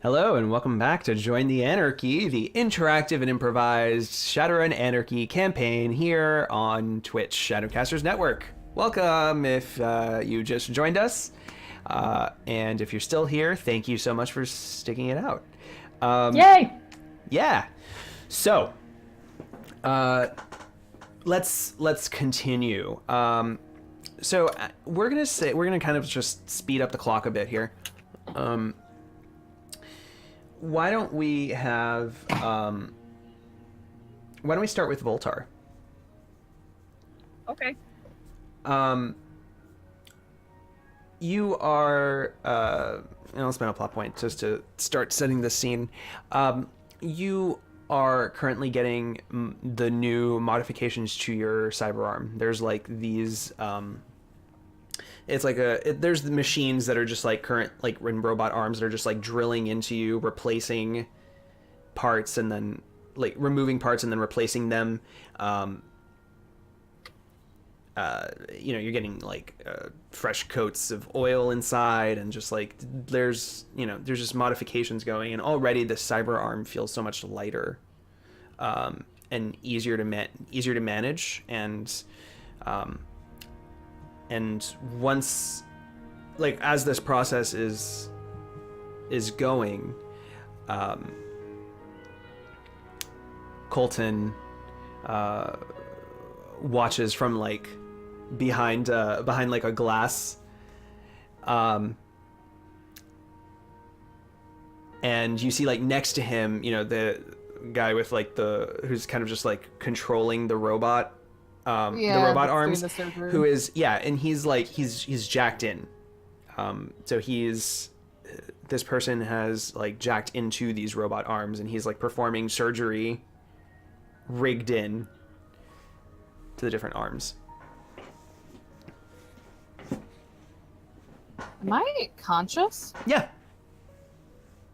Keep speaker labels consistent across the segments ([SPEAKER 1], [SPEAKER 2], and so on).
[SPEAKER 1] Hello and welcome back to Join the Anarchy, the interactive and improvised Shadowrun Anarchy campaign here on Twitch, Shadowcasters Network. Welcome if you just joined us, and if you're still here, thank you so much for sticking it out.
[SPEAKER 2] Yay!
[SPEAKER 1] Yeah, so let's continue. So we're gonna kind of just speed up the clock a bit here. Why don't we have why don't we start with Voltar?
[SPEAKER 2] Okay.
[SPEAKER 1] You are and I'll spend a plot point just to start setting the scene. You are currently getting the new modifications to your cyberarm. There's like these it's like there's the machines that are just like current like in robot arms that are just like drilling into you, replacing parts and then like removing parts and then replacing them. You're getting like fresh coats of oil inside, and just like there's just modifications going, and already the cyber arm feels so much lighter and easier to manage, and once, like, as this process is going, Colton watches from like behind like a glass, and you see like next to him, the guy with like who's kind of just like controlling the robot. The robot arms, who is and he's jacked in. So this person has like jacked into these robot arms, and he's like performing surgery rigged in to the different arms.
[SPEAKER 2] Am I conscious?
[SPEAKER 1] Yeah.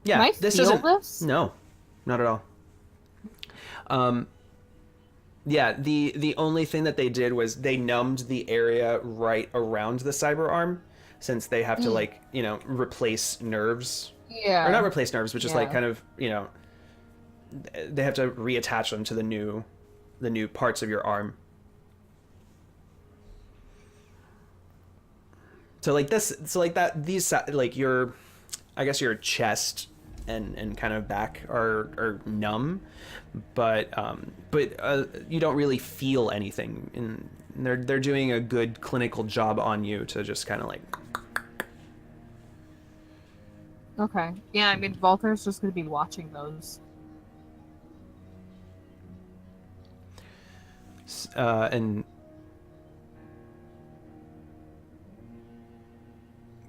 [SPEAKER 2] Can I feel this?
[SPEAKER 1] No, not at all. Yeah, the only thing that they did was they numbed the area right around the cyber arm, since they have to like, replace nerves.
[SPEAKER 2] Yeah.
[SPEAKER 1] Or not replace nerves, but just like kind of, they have to reattach them to the new parts of your arm. So like I guess your chest and kind of back are numb, but you don't really feel anything, and they're doing a good clinical job on you to just kind of like.
[SPEAKER 2] Okay. Yeah, I mean, Volker's just gonna be watching those.
[SPEAKER 1] And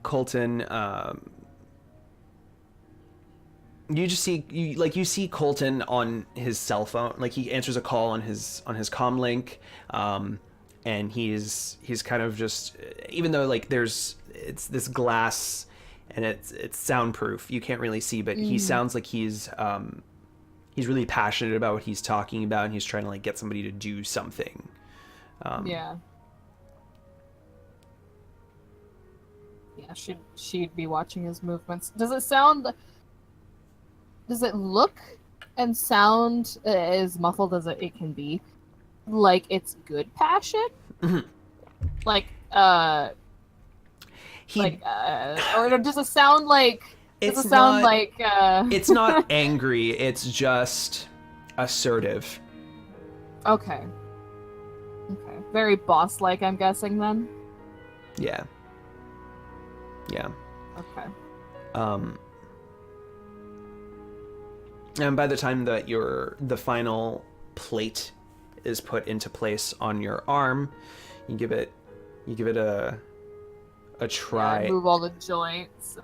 [SPEAKER 1] Colton, you see Colton on his cell phone, like he answers a call on his comm link, and he's kind of just, even though like it's this glass and it's soundproof, you can't really see, but he sounds like he's really passionate about what he's talking about, and he's trying to like get somebody to do something.
[SPEAKER 2] Yeah, she'd be watching his movements. Does it look and sound, as muffled as it can be, like it's good passion?
[SPEAKER 1] Mm-hmm.
[SPEAKER 2] Or does it sound like? It's
[SPEAKER 1] not angry. It's just assertive.
[SPEAKER 2] Okay. Very boss-like, I'm guessing then.
[SPEAKER 1] Yeah.
[SPEAKER 2] Okay.
[SPEAKER 1] And by the time that the final plate is put into place on your arm, you give it a try.
[SPEAKER 2] Yeah, move all the joints.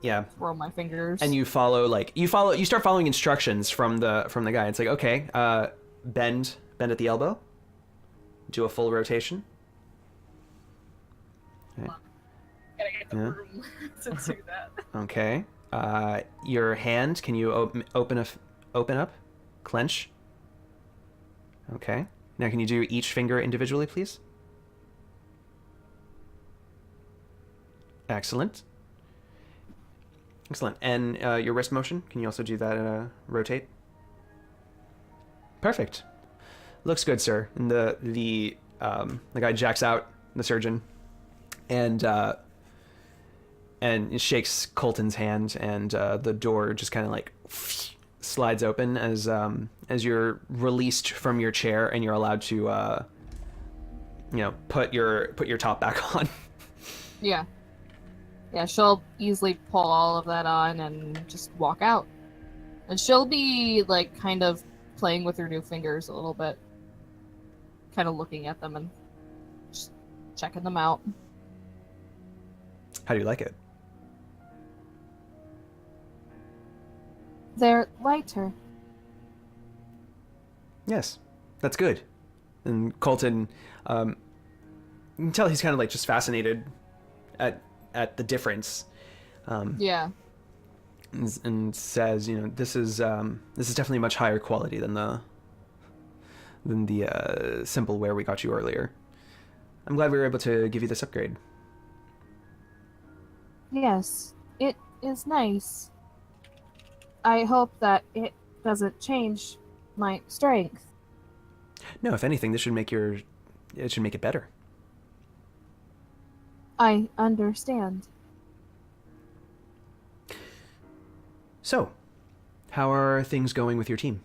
[SPEAKER 1] Yeah.
[SPEAKER 2] Roll my fingers.
[SPEAKER 1] And you start following instructions from the guy. It's like, okay, bend at the elbow. Do a full rotation. Okay.
[SPEAKER 2] Gotta get the room to do that.
[SPEAKER 1] Okay. Your hand, can you open up? Clench. Okay. Now can you do each finger individually, please? Excellent. Excellent. And your wrist motion, can you also do that rotate? Perfect. Looks good, sir. And the guy jacks out, the surgeon, and shakes Colton's hand, and the door just kind of like slides open as you're released from your chair, and you're allowed to put your top back on.
[SPEAKER 2] Yeah. Yeah, she'll easily pull all of that on and just walk out. And she'll be, like, kind of playing with her new fingers a little bit. Kind of looking at them and just checking them out.
[SPEAKER 1] How do you like it?
[SPEAKER 2] They're lighter.
[SPEAKER 1] Yes, that's good. And Colton, you can tell he's kind of like just fascinated at the difference.
[SPEAKER 2] Yeah.
[SPEAKER 1] And says, this is definitely much higher quality than the simpleware we got you earlier. I'm glad we were able to give you this upgrade.
[SPEAKER 2] Yes, it is nice. I hope that it doesn't change my strength.
[SPEAKER 1] No, if anything, it should make it better.
[SPEAKER 2] I understand.
[SPEAKER 1] So, how are things going with your team?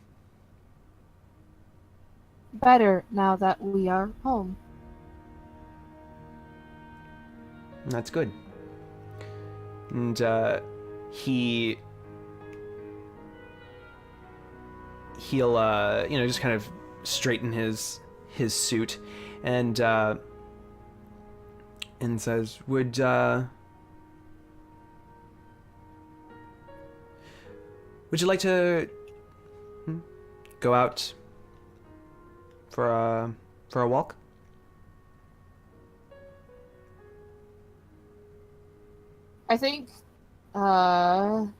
[SPEAKER 2] Better now that we are home.
[SPEAKER 1] That's good. And he'll just kind of straighten his suit and says, would you like to go out for a walk?
[SPEAKER 2] I think Voltar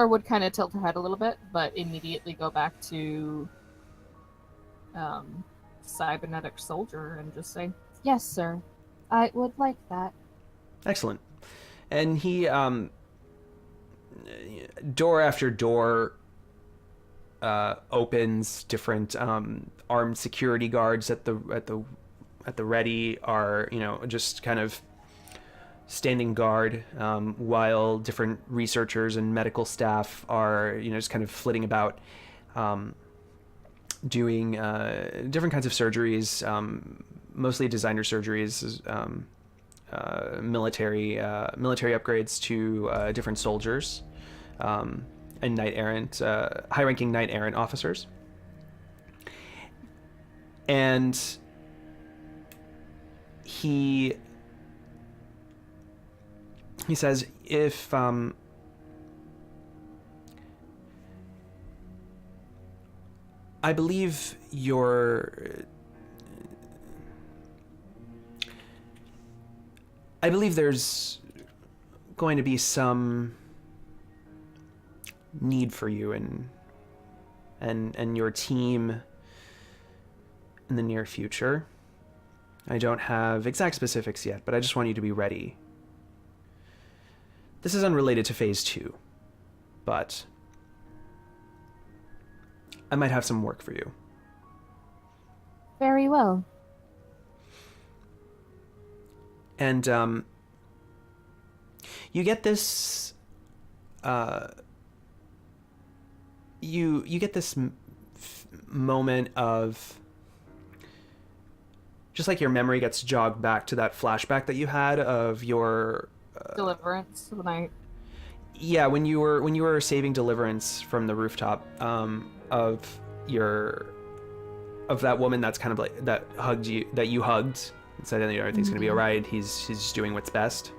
[SPEAKER 2] would kind of tilt her head a little bit, but immediately go back to cybernetic soldier and just say, "Yes, sir. I would like that."
[SPEAKER 1] Excellent. And he door after door opens. Different armed security guards at the ready are just kind of standing guard, while different researchers and medical staff are just kind of flitting about, doing different kinds of surgeries, mostly designer surgeries, military upgrades to different soldiers, and knight errant, high-ranking knight errant officers. And he says, if I believe there's going to be some need for you and your team in the near future. I don't have exact specifics yet, but I just want you to be ready. This is unrelated to Phase 2, but I might have some work for you.
[SPEAKER 2] Very well.
[SPEAKER 1] And you get this you get this moment of just like your memory gets jogged back to that flashback that you had of your
[SPEAKER 2] Deliverance when I
[SPEAKER 1] when you were saving Deliverance from the rooftop, of that woman that's kind of like that you hugged and said everything's gonna be all right. He's just doing what's best.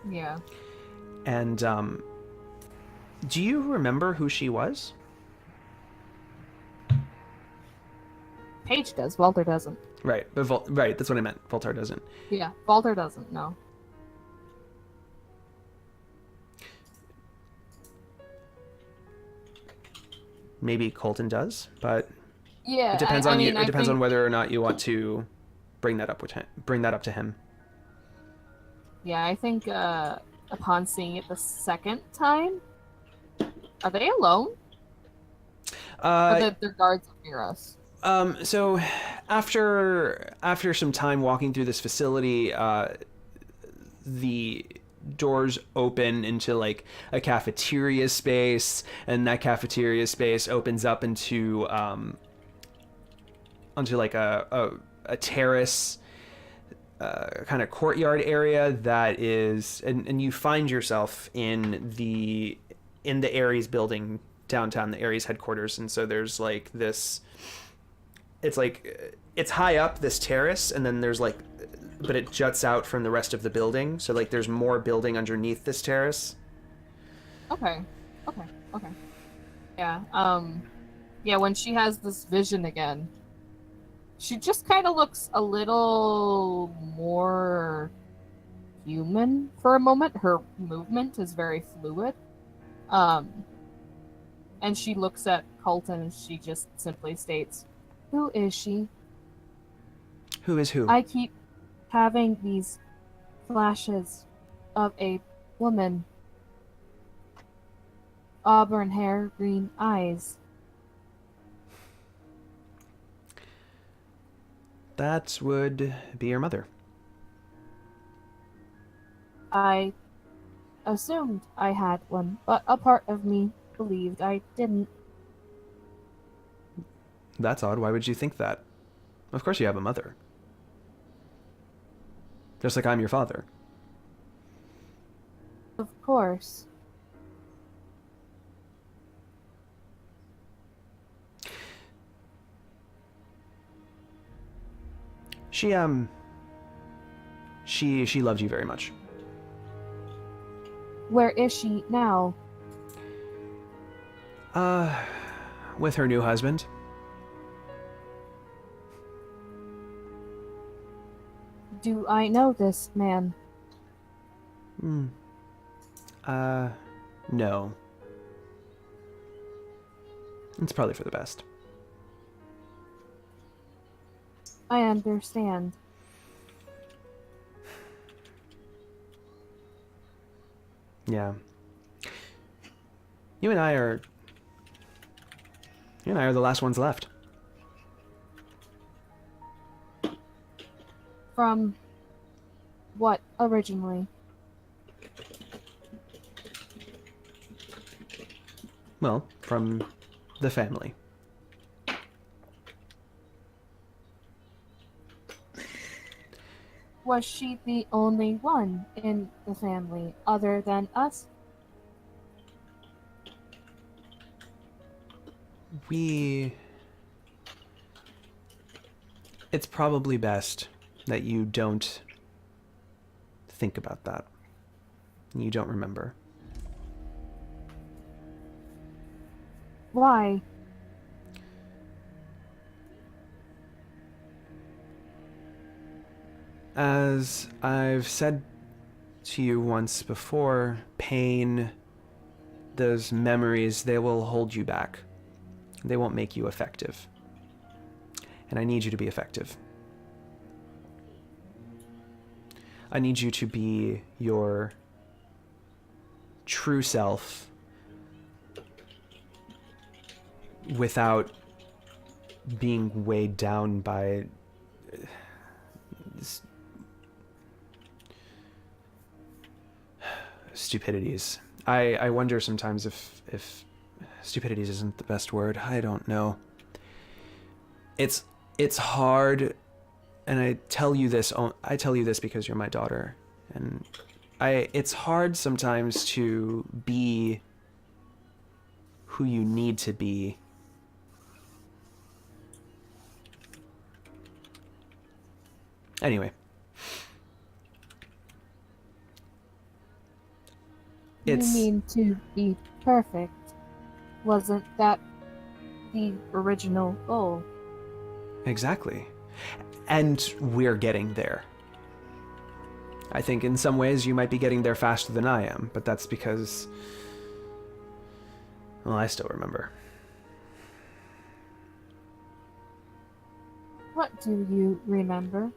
[SPEAKER 2] Yeah.
[SPEAKER 1] And do you remember who she was?
[SPEAKER 2] Paige does. Walter doesn't.
[SPEAKER 1] Right, but right, that's what I meant. Voltar doesn't.
[SPEAKER 2] Yeah, Walter doesn't. No.
[SPEAKER 1] Maybe Colton does, but
[SPEAKER 2] yeah,
[SPEAKER 1] it depends on you. It depends
[SPEAKER 2] think...
[SPEAKER 1] on whether or not you want to bring that up to him.
[SPEAKER 2] Yeah, I think upon seeing it the second time. Are they alone? Or
[SPEAKER 1] Uh,
[SPEAKER 2] the guards near us?
[SPEAKER 1] so after some time walking through this facility, the doors open into like a cafeteria space, and that cafeteria space opens up into onto like a terrace kind of courtyard area that is, and you find yourself in the Ares building downtown, the Ares headquarters. And so there's like this, it's like it's high up this terrace, and then there's like, but it juts out from the rest of the building, so like there's more building underneath this terrace.
[SPEAKER 2] Okay. Okay. Okay. Yeah. Yeah, when she has this vision again, she just kind of looks a little more human for a moment. Her movement is very fluid. Um, and she looks at Colton and she just simply states, "Who is she?
[SPEAKER 1] Who is who?
[SPEAKER 2] I keep having these flashes of a woman. Auburn hair, green eyes.
[SPEAKER 1] That would be your mother.
[SPEAKER 2] I assumed I had one, but a part of me believed I didn't."
[SPEAKER 1] That's odd. Why would you think that? Of course you have a mother. Just like I'm your father.
[SPEAKER 2] Of course.
[SPEAKER 1] She loved you very much.
[SPEAKER 2] Where is she now?
[SPEAKER 1] With her new husband.
[SPEAKER 2] Do I know this man?
[SPEAKER 1] No. It's probably for the best.
[SPEAKER 2] I understand.
[SPEAKER 1] Yeah. You and I are the last ones left.
[SPEAKER 2] From what originally?
[SPEAKER 1] Well, from the family.
[SPEAKER 2] Was she the only one in the family other than us?
[SPEAKER 1] It's probably best that you don't think about that. You don't remember.
[SPEAKER 2] Why?
[SPEAKER 1] As I've said to you once before, pain, those memories, they will hold you back. They won't make you effective. And I need you to be effective. I need you to be your true self without being weighed down by stupidities. I wonder sometimes if stupidities isn't the best word. I don't know. It's hard, and I tell you this because you're my daughter, and it's hard sometimes to be who you need to be. Anyway.
[SPEAKER 2] You mean to be perfect? Wasn't that the original goal?
[SPEAKER 1] Exactly. And we're getting there. I think in some ways you might be getting there faster than I am, but that's because, well, I still remember.
[SPEAKER 2] What do you remember?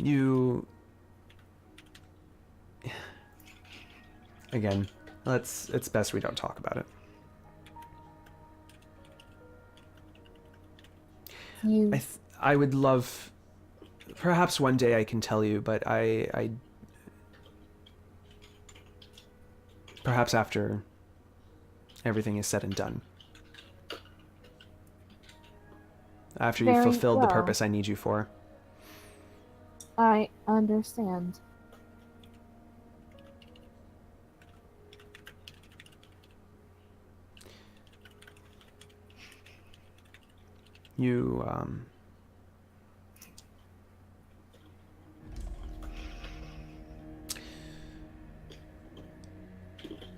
[SPEAKER 1] You... Again, it's best we don't talk about it. I would love... Perhaps one day I can tell you, but I perhaps after everything is said and done. After you've fulfilled the purpose I need you for.
[SPEAKER 2] I understand.
[SPEAKER 1] You,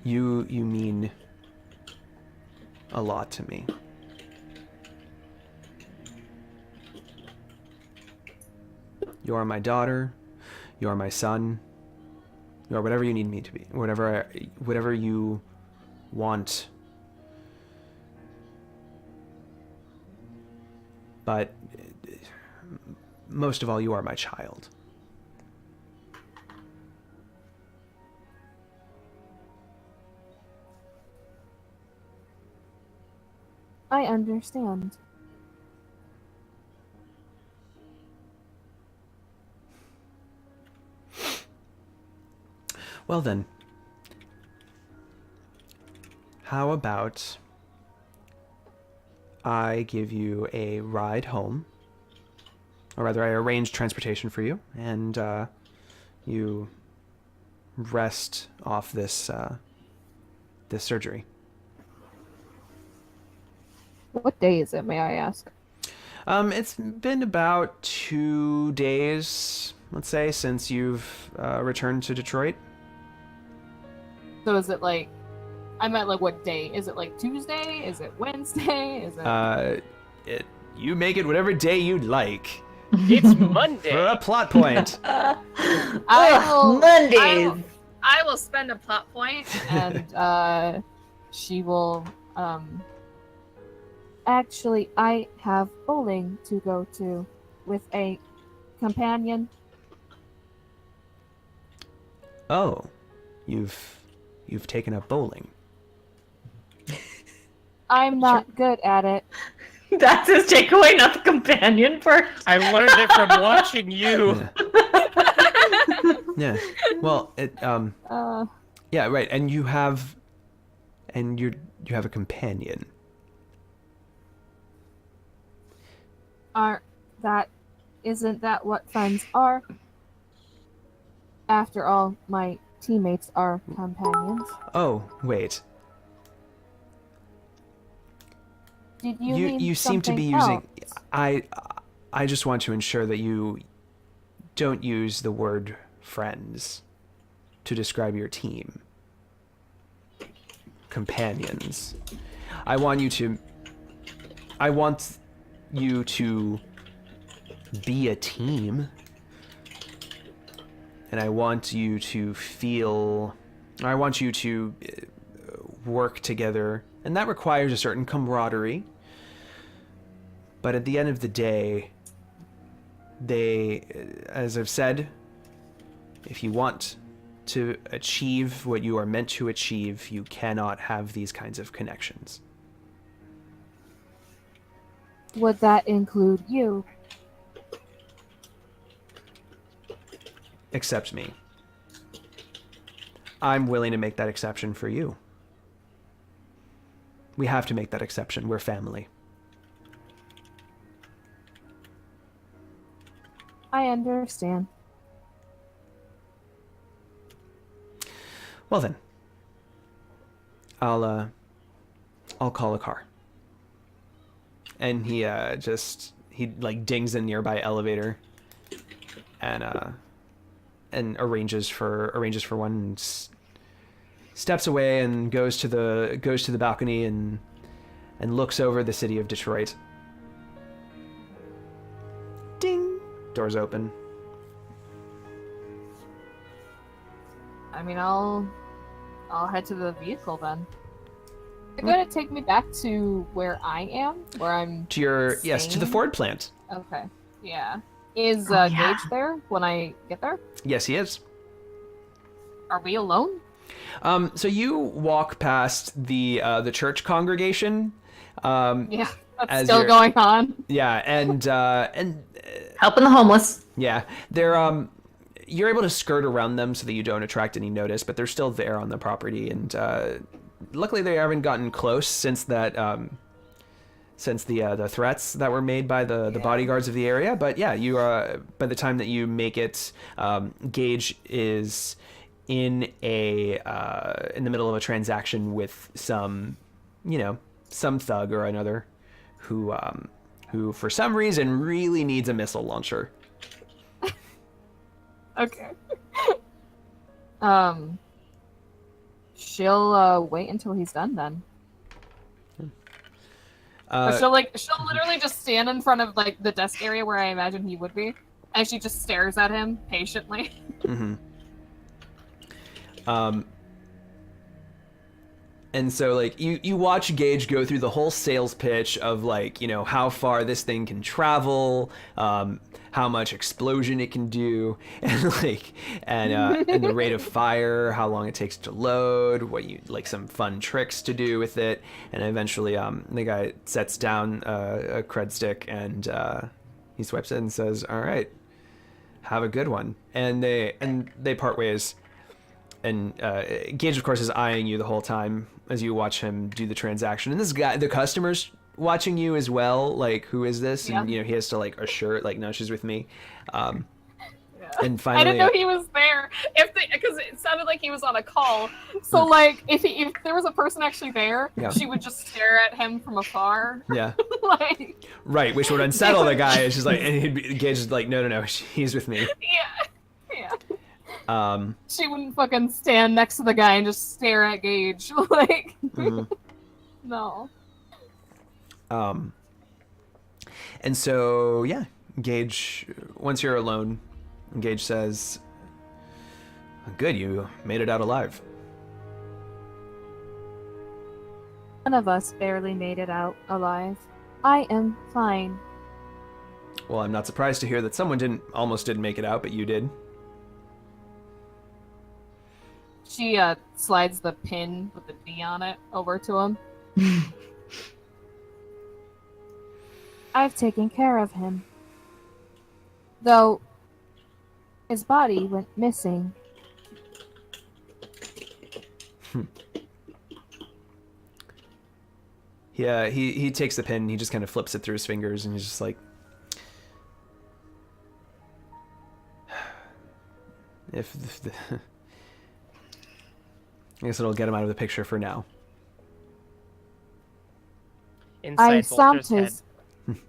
[SPEAKER 1] You mean a lot to me. You are my daughter. You are my son. You are whatever you need me to be. Whatever you want. But most of all, you are my child.
[SPEAKER 2] I understand.
[SPEAKER 1] Well then, how about I give you a ride home, or rather I arrange transportation for you, and you rest off this surgery.
[SPEAKER 2] What day is it, may I ask?
[SPEAKER 1] It's been about 2 days, let's say, since you've returned to Detroit.
[SPEAKER 2] So is it like, I meant like what day? Is it like Tuesday? Is it Wednesday? Is it?
[SPEAKER 1] You make it whatever day you'd like.
[SPEAKER 3] It's Monday.
[SPEAKER 1] For a plot point.
[SPEAKER 4] Mondays.
[SPEAKER 2] I will spend a plot point, and she will. Actually, I have bowling to go to with a companion.
[SPEAKER 1] Oh, you've taken up bowling.
[SPEAKER 2] I'm not good at it.
[SPEAKER 4] That's his takeaway, not the companion part.
[SPEAKER 3] I learned it from watching you.
[SPEAKER 1] Yeah. Well, yeah, right. And you have a companion.
[SPEAKER 2] Isn't that what friends are? After all, my teammates are companions.
[SPEAKER 1] Oh, wait.
[SPEAKER 2] Did you mean
[SPEAKER 1] you seem to be
[SPEAKER 2] something
[SPEAKER 1] using
[SPEAKER 2] else?
[SPEAKER 1] I just want to ensure that you don't use the word friends to describe your team. Companions. I want you to be a team. And I want you to work together, and that requires a certain camaraderie. But at the end of the day, as I've said, if you want to achieve what you are meant to achieve, you cannot have these kinds of connections.
[SPEAKER 2] Would that include you?
[SPEAKER 1] Except me. I'm willing to make that exception for you. We have to make that exception. We're family.
[SPEAKER 2] I understand.
[SPEAKER 1] Well then, I'll call a car. And he like dings a nearby elevator, and arranges for one, and steps away and goes to the balcony and looks over the city of Detroit. Ding! Doors open.
[SPEAKER 2] I mean, I'll head to the vehicle then. You're gonna take me back to where I am, where I'm
[SPEAKER 1] To the
[SPEAKER 2] staying?
[SPEAKER 1] Ford plant.
[SPEAKER 2] Okay, yeah. Is
[SPEAKER 4] Oh, yeah.
[SPEAKER 2] Gage there when I get there?
[SPEAKER 1] Yes, he is.
[SPEAKER 2] Are we alone?
[SPEAKER 1] So you walk past the church congregation.
[SPEAKER 2] Yeah, that's
[SPEAKER 1] As
[SPEAKER 2] still
[SPEAKER 1] you're-
[SPEAKER 2] going on.
[SPEAKER 1] Yeah, and
[SPEAKER 4] Helping the homeless.
[SPEAKER 1] yeah, they're you're able to skirt around them so that you don't attract any notice, but they're still there on the property, and luckily they haven't gotten close since that since the threats that were made by the bodyguards of the area. But yeah, you by the time that you make it, Gage is in the middle of a transaction with some thug or another who for some reason really needs a missile launcher.
[SPEAKER 2] Okay. She'll wait until he's done then. But she'll literally just stand in front of like the desk area where I imagine he would be, and she just stares at him patiently.
[SPEAKER 1] Mm-hmm. And so like you watch Gage go through the whole sales pitch of like, how far this thing can travel, how much explosion it can do, and and the rate of fire, how long it takes to load, what you like, some fun tricks to do with it, and eventually the guy sets down a cred stick and he swipes it and says, "All right, have a good one," and they part ways. And Gage, of course, is eyeing you the whole time as you watch him do the transaction. And this guy, the customer's watching you as well. Like, who is this?
[SPEAKER 2] Yeah.
[SPEAKER 1] And he has to like assure it, like, no, she's with me.
[SPEAKER 2] Yeah.
[SPEAKER 1] And finally,
[SPEAKER 2] I didn't know he was there. Because it sounded like he was on a call. So like, if there was a person actually there,
[SPEAKER 1] Yeah.
[SPEAKER 2] she would just stare at him from afar.
[SPEAKER 1] yeah,
[SPEAKER 2] Like,
[SPEAKER 1] right, which would unsettle the guy. It's just like, and Gage is like, no, he's with me.
[SPEAKER 2] yeah.
[SPEAKER 1] She
[SPEAKER 2] wouldn't fucking stand next to the guy and just stare at Gage. Like,
[SPEAKER 1] mhm.
[SPEAKER 2] no.
[SPEAKER 1] And so, yeah, Gage, once you're alone, Gage says, "Good, you made it out alive."
[SPEAKER 2] None of us barely made it out alive. I am fine.
[SPEAKER 1] Well, I'm not surprised to hear that someone almost didn't make it out, but you did.
[SPEAKER 2] She slides the pin with the D on it over to him. I've taken care of him. Though his body went missing.
[SPEAKER 1] Yeah, he takes the pin, he just kind of flips it through his fingers, and he's just like, I guess it'll get him out of the picture for now.
[SPEAKER 3] Inside Bolter's head,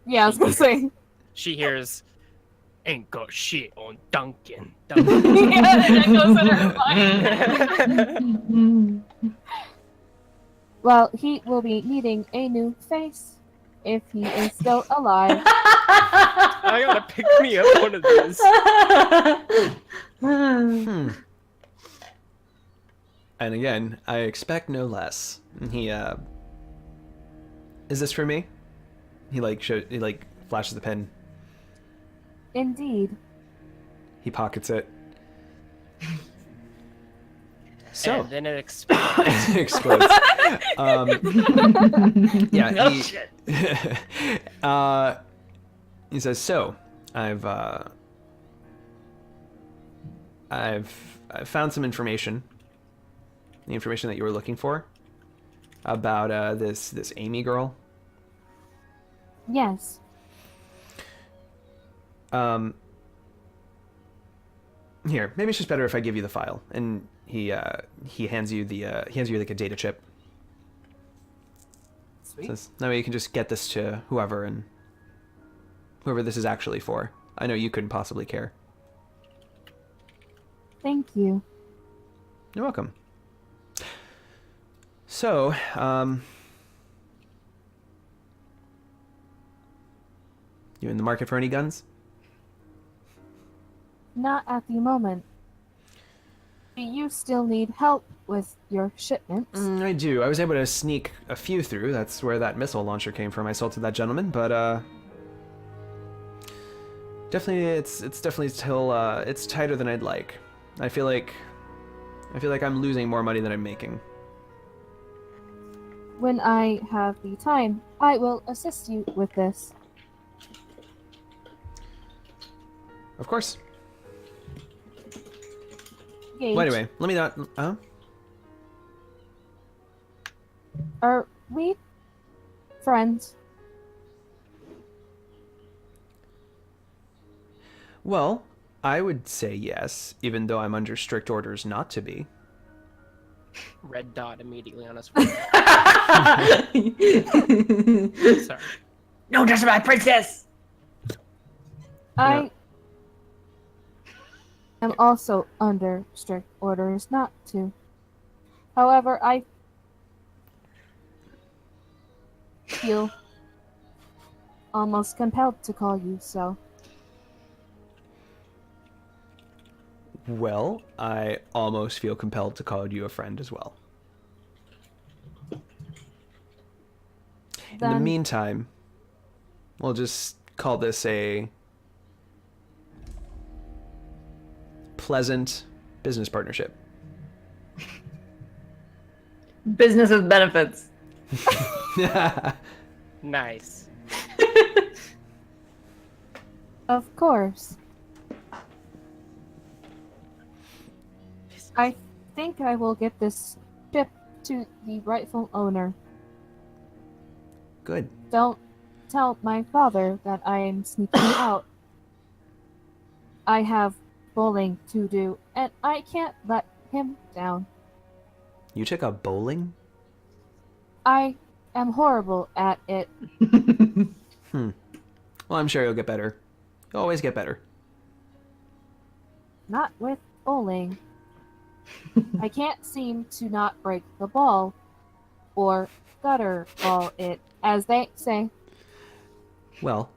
[SPEAKER 2] Yeah, I was gonna say.
[SPEAKER 3] she hears, "Ain't got shit on Duncan."
[SPEAKER 2] Yeah, that goes in her mind. Well, he will be needing a new face if he is still alive.
[SPEAKER 3] I gotta pick me up one of these.
[SPEAKER 1] And again, I expect no less. He is this for me? He flashes the pen.
[SPEAKER 2] Indeed.
[SPEAKER 1] He pockets it. So
[SPEAKER 3] And then it explodes.
[SPEAKER 1] it explodes. Yeah.
[SPEAKER 4] Oh,
[SPEAKER 1] He,
[SPEAKER 4] shit.
[SPEAKER 1] he says, "So, I've found some information. The information that you were looking for about this Amy girl.
[SPEAKER 2] Yes.
[SPEAKER 1] Here, maybe it's just better if I give you the file." And he hands you like a data chip.
[SPEAKER 2] Sweet.
[SPEAKER 1] Says, "That way you can just get this to whoever this is actually for. I know you couldn't possibly care."
[SPEAKER 2] Thank you.
[SPEAKER 1] You're welcome. So, you in the market for any guns?
[SPEAKER 2] Not at the moment. Do you still need help with your shipments?
[SPEAKER 1] I do. I was able to sneak a few through. That's where that missile launcher came from. I sold to that gentleman, but Definitely, it's definitely still it's tighter than I'd like. I feel like I'm losing more money than I'm making.
[SPEAKER 2] When I have the time, I will assist you with this.
[SPEAKER 1] Of course.
[SPEAKER 2] Gage,
[SPEAKER 1] Well, anyway, let me not.
[SPEAKER 2] are we friends?
[SPEAKER 1] Well, I would say yes, even though I'm under strict orders not to be.
[SPEAKER 3] Red dot immediately on his forehead. Sorry.
[SPEAKER 4] No, touch my princess.
[SPEAKER 2] I am also under strict orders not to. However, I feel almost compelled to call you so.
[SPEAKER 1] Well, I almost feel compelled to call you a friend as well. In the
[SPEAKER 2] Then
[SPEAKER 1] meantime, we'll just call this a pleasant business partnership.
[SPEAKER 4] Business with benefits.
[SPEAKER 3] Nice.
[SPEAKER 2] of course. I think I will get this shipped to the rightful owner.
[SPEAKER 1] Good.
[SPEAKER 2] Don't tell my father that I am sneaking out. I have bowling to do, and I can't let him down.
[SPEAKER 1] You took up bowling?
[SPEAKER 2] I am horrible at it.
[SPEAKER 1] Well, I'm sure you'll get better. You'll always get better.
[SPEAKER 2] Not with bowling. I can't seem to not break the ball, or gutter ball it, as they say.
[SPEAKER 1] Well,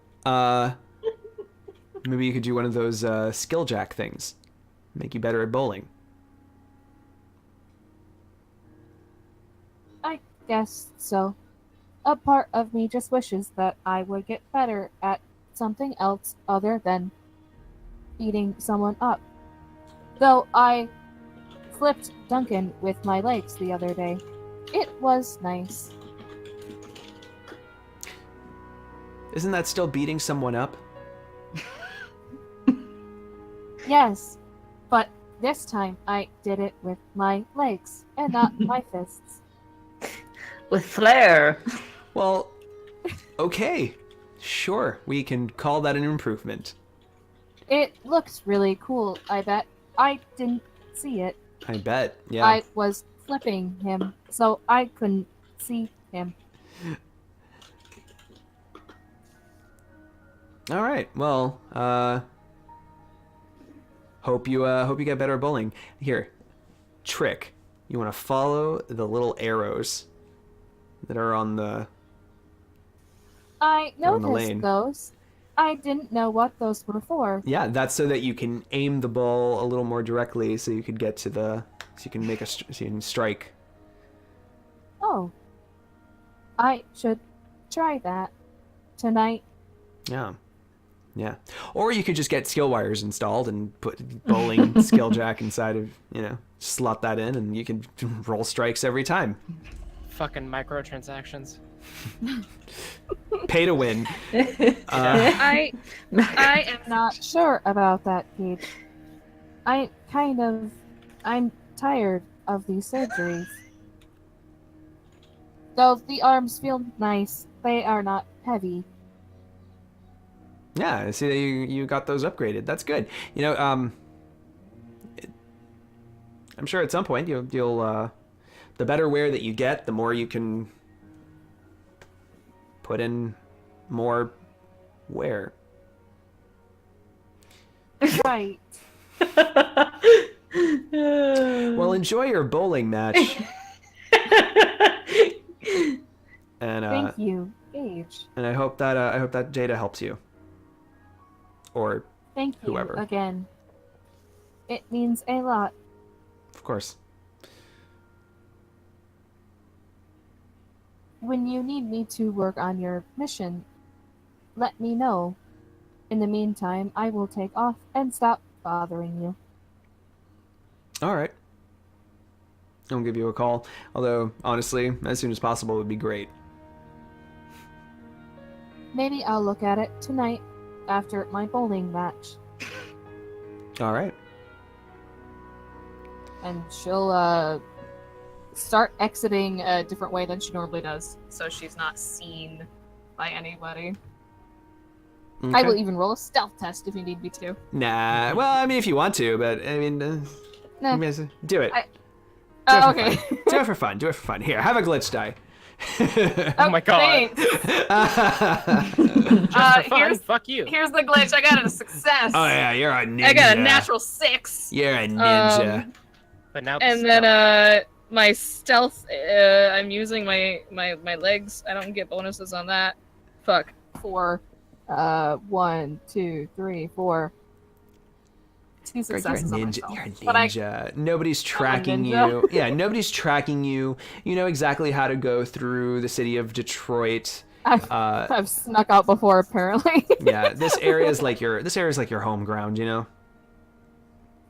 [SPEAKER 1] maybe you could do one of those skill jack things. Make you better at bowling.
[SPEAKER 2] I guess so. A part of me just wishes that I would get better at something else other than beating someone up. Though I flipped Duncan with my legs the other day. It was nice.
[SPEAKER 1] Isn't that still beating someone up?
[SPEAKER 2] Yes, but this time I did it with my legs and not my fists.
[SPEAKER 4] With flair.
[SPEAKER 1] Well, okay. Sure, we can call that an improvement.
[SPEAKER 2] It looked really cool, I bet. I didn't see it.
[SPEAKER 1] I bet, yeah.
[SPEAKER 2] I was flipping him, so I couldn't see him.
[SPEAKER 1] All right. Well, hope you get better at bowling. Here, trick. You want to follow the little arrows that are on the.
[SPEAKER 2] I
[SPEAKER 1] on the lane.
[SPEAKER 2] noticed those. I didn't know what those were for.
[SPEAKER 1] Yeah, that's so that you can aim the ball a little more directly, so you could get to the. So you can make so you can strike.
[SPEAKER 2] Oh. I should try that tonight.
[SPEAKER 1] Yeah. Yeah. Or you could just get skill wires installed and put bowling skill jack inside of, slot that in and you can roll strikes every time.
[SPEAKER 3] Fucking microtransactions.
[SPEAKER 1] Pay to win.
[SPEAKER 2] I am not sure about that, Gage. I'm tired of these surgeries. Though the arms feel nice, they are not heavy.
[SPEAKER 1] Yeah, I see that you got those upgraded. That's good. I'm sure at some point you'll the better wear that you get, the more you can put in more wear.
[SPEAKER 2] Right.
[SPEAKER 1] Well, enjoy your bowling match. And
[SPEAKER 2] Thank you, Gage.
[SPEAKER 1] and I hope that Jada helps you. Or
[SPEAKER 2] Thank you
[SPEAKER 1] whoever.
[SPEAKER 2] again. It means a lot.
[SPEAKER 1] Of course.
[SPEAKER 2] When you need me to work on your mission, let me know. In the meantime, I will take off and stop bothering you.
[SPEAKER 1] All right. I'll give you a call. Although, honestly, as soon as possible would be great.
[SPEAKER 2] Maybe I'll look at it tonight after my bowling match.
[SPEAKER 1] All right.
[SPEAKER 2] And she'll start exiting a different way than she normally does, so she's not seen by anybody.
[SPEAKER 1] Okay.
[SPEAKER 2] I will even roll a stealth test if you need me to.
[SPEAKER 1] Nah. Well, I mean, if you want to, but I mean,
[SPEAKER 2] Nah.
[SPEAKER 1] do it.
[SPEAKER 2] Oh, okay.
[SPEAKER 1] Do it for fun. Do it for fun. Here, have a glitch die.
[SPEAKER 3] Oh my god.
[SPEAKER 2] Thanks.
[SPEAKER 3] Just for fun.
[SPEAKER 2] Here's-
[SPEAKER 3] Fuck you.
[SPEAKER 2] Here's the glitch. I got a success.
[SPEAKER 1] Oh yeah, you're a ninja.
[SPEAKER 2] I got a natural 6.
[SPEAKER 1] You're a ninja.
[SPEAKER 3] But now
[SPEAKER 2] And then my stealth, I'm using my legs. I don't get bonuses on that. Fuck. 4. 1, 2, 3, 4. 2
[SPEAKER 1] You're a
[SPEAKER 2] successes on
[SPEAKER 1] ninja.
[SPEAKER 2] myself.
[SPEAKER 1] You're a
[SPEAKER 2] But I-
[SPEAKER 1] ninja. Nobody's tracking
[SPEAKER 2] ninja.
[SPEAKER 1] you. Yeah, nobody's tracking you. You know exactly how to go through the city of Detroit.
[SPEAKER 2] I've snuck out before, apparently.
[SPEAKER 1] Yeah, this area is like your home ground. You know.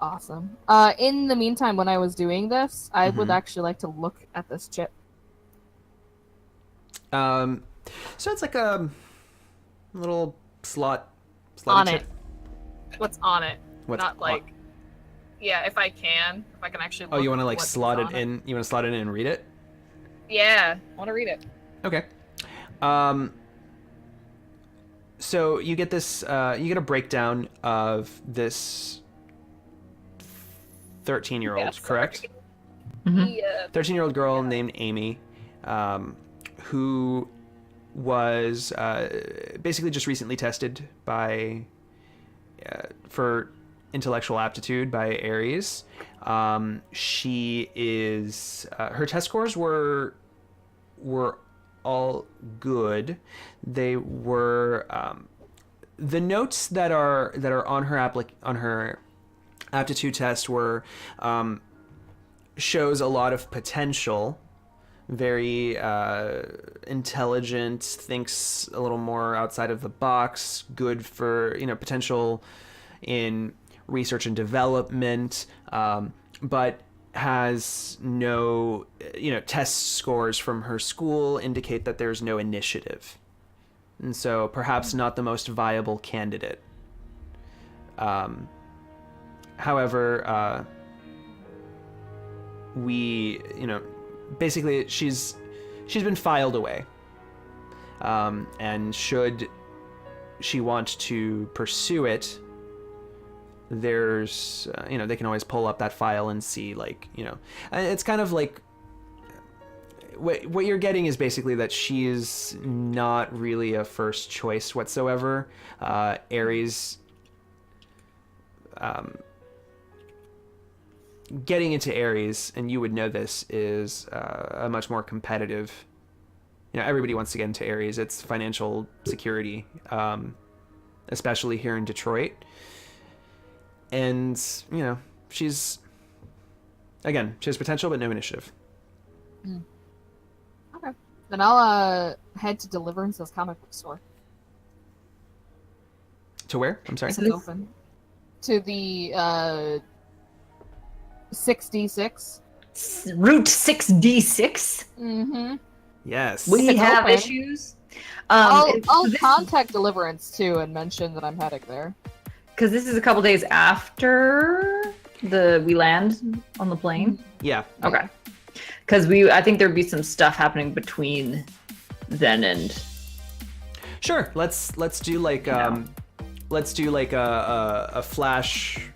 [SPEAKER 2] Awesome. In the meantime, when I was doing this, I would actually like to look at this chip.
[SPEAKER 1] So it's like a little slot
[SPEAKER 2] On
[SPEAKER 1] chip.
[SPEAKER 2] it. What's on it?
[SPEAKER 1] What's
[SPEAKER 2] Not
[SPEAKER 1] on-
[SPEAKER 2] like. Yeah, if I can actually.
[SPEAKER 1] Oh,
[SPEAKER 2] Look
[SPEAKER 1] you want to like
[SPEAKER 2] what's
[SPEAKER 1] slot it
[SPEAKER 2] on
[SPEAKER 1] in? You want to slot it in and read it?
[SPEAKER 2] Yeah, I want to read it.
[SPEAKER 1] Okay. So you get this. You get a breakdown of this 13-year-old,
[SPEAKER 2] Yeah,
[SPEAKER 1] correct?
[SPEAKER 2] sorry.
[SPEAKER 4] Mhm.
[SPEAKER 2] Yeah.
[SPEAKER 1] 13-year-old girl named Amy, who was basically just recently tested by for intellectual aptitude by Ares. She is her test scores were all good. They were the notes that are on her aptitude test were shows a lot of potential, very intelligent, thinks a little more outside of the box, good for potential in research and development, but has no test scores from her school indicate that there's no initiative, and so perhaps not the most viable candidate. However, we basically she's been filed away, and should she want to pursue it, there's they can always pull up that file and see, it's kind of like what you're getting is basically that she is not really a first choice whatsoever. Ares getting into Ares, and you would know this, is a much more competitive. Everybody wants to get into Ares. It's financial security, especially here in Detroit. And she has potential but no initiative.
[SPEAKER 2] Okay. Then I'll head to Deliverance's comic book store.
[SPEAKER 1] To where? I'm sorry.
[SPEAKER 2] It's open. To the 6D6.
[SPEAKER 4] Route 6D6.
[SPEAKER 2] Mm-hmm.
[SPEAKER 1] Yes.
[SPEAKER 4] We
[SPEAKER 2] It's
[SPEAKER 4] have
[SPEAKER 2] open.
[SPEAKER 4] issues.
[SPEAKER 2] I'll
[SPEAKER 4] So this-
[SPEAKER 2] contact Deliverance too and mention that I'm heading there.
[SPEAKER 4] Because this is a couple days after we land on the plane.
[SPEAKER 1] Yeah.
[SPEAKER 4] Okay. Because I think there'd be some stuff happening between then and.
[SPEAKER 1] Sure. Let's do like a flash.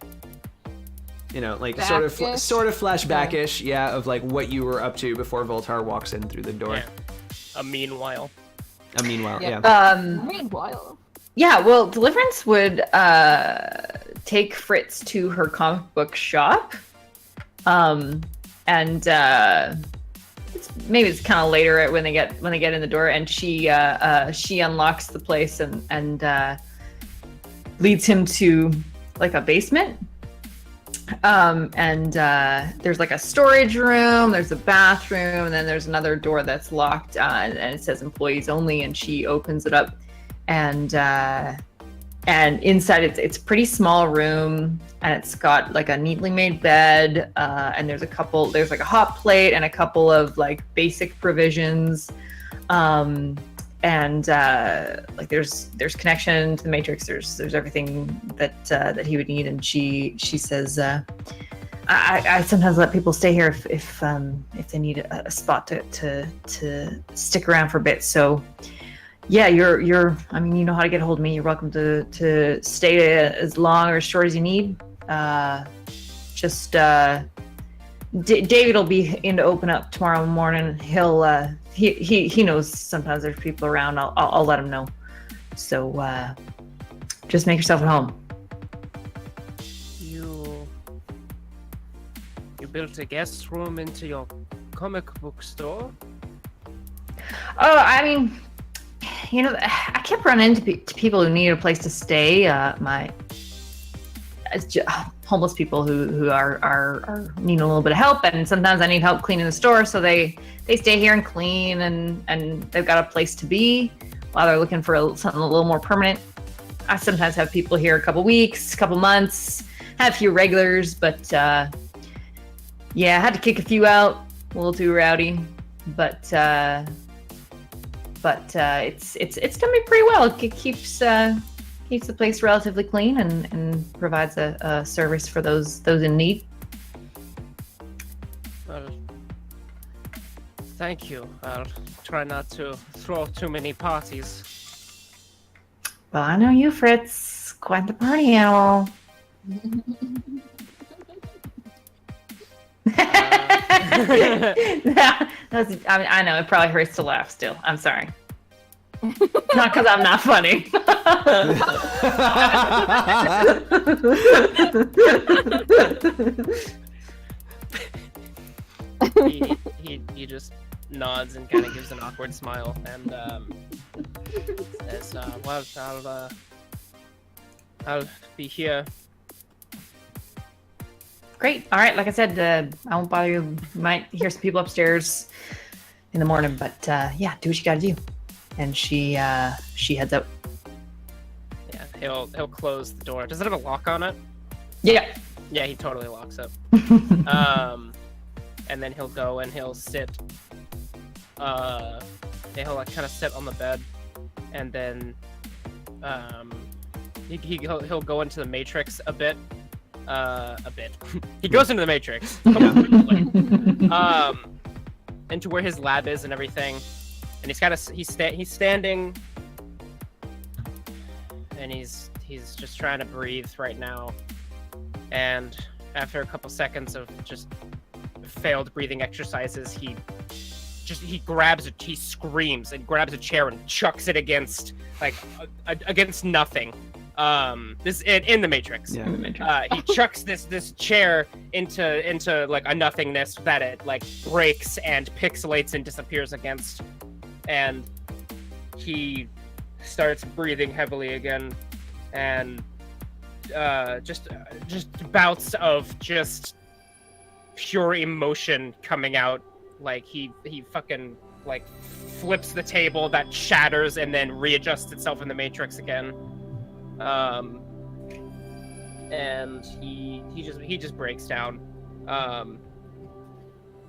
[SPEAKER 2] Back-ish?
[SPEAKER 1] Sort of flashback-ish, yeah, of like what you were up to before Voltar walks in through the door.
[SPEAKER 3] Yeah. Meanwhile.
[SPEAKER 1] Meanwhile,
[SPEAKER 2] Yeah.
[SPEAKER 1] yeah.
[SPEAKER 2] Meanwhile.
[SPEAKER 4] Yeah, well, Deliverance would take Fritz to her comic book shop, and maybe it's kind of later when they get in the door, and she unlocks the place and leads him to like a basement, and there's like a storage room, there's a bathroom, and then there's another door that's locked, and it says employees only, and she opens it up. And and inside it's a pretty small room, and it's got like a neatly made bed, and there's like a hot plate and a couple of like basic provisions, and like there's connection to the matrix. There's everything that he would need. And she says, I sometimes let people stay here if they need a spot to stick around for a bit. So yeah, you're I mean, you know how to get a hold of me. You're welcome to stay as long or as short as you need. David will be in to open up tomorrow morning. He'll he knows sometimes there's people around. I'll let him know. So just make yourself at home.
[SPEAKER 3] You built a guest room into your comic book store?
[SPEAKER 4] Oh, I mean, you know, I kept running into people who needed a place to stay. Homeless people who are needing a little bit of help, and sometimes I need help cleaning the store, so they stay here and clean, and they've got a place to be while they're looking for something a little more permanent. I sometimes have people here a couple weeks, couple months, have a few regulars, but yeah, I had to kick a few out, a little too rowdy, but it's done me pretty well. It keeps the place relatively clean and provides a service for those in need.
[SPEAKER 3] Well, thank you. I'll try not to throw too many parties.
[SPEAKER 4] Well, I know you, Fritz. Quite the party animal. I know, it probably hurts to laugh still. I'm sorry. Not because I'm not funny.
[SPEAKER 3] he just nods and kind of gives an awkward smile and says, "Well, I'll be here."
[SPEAKER 4] Great. All right. Like I said, I won't bother you. You might hear some people upstairs in the morning, but yeah, do what you got to do. And she heads out.
[SPEAKER 3] Yeah, he'll close the door. Does it have a lock on it?
[SPEAKER 4] Yeah.
[SPEAKER 3] Yeah, he totally locks it. And then he'll go and he'll sit. He'll like kind of sit on the bed, and then he'll go into the Matrix a bit. He goes into the Matrix. Into where his lab is and everything. And he's standing, and he's just trying to breathe right now. And after a couple seconds of just failed breathing exercises, he screams and grabs a chair and chucks it against nothing. This in the Matrix.
[SPEAKER 1] Yeah, in the Matrix.
[SPEAKER 3] He chucks this chair into like a nothingness that it like breaks and pixelates and disappears against. And he starts breathing heavily again, and just bouts of just pure emotion coming out. Like he fucking like flips the table that shatters and then readjusts itself in the Matrix again. And he just breaks down.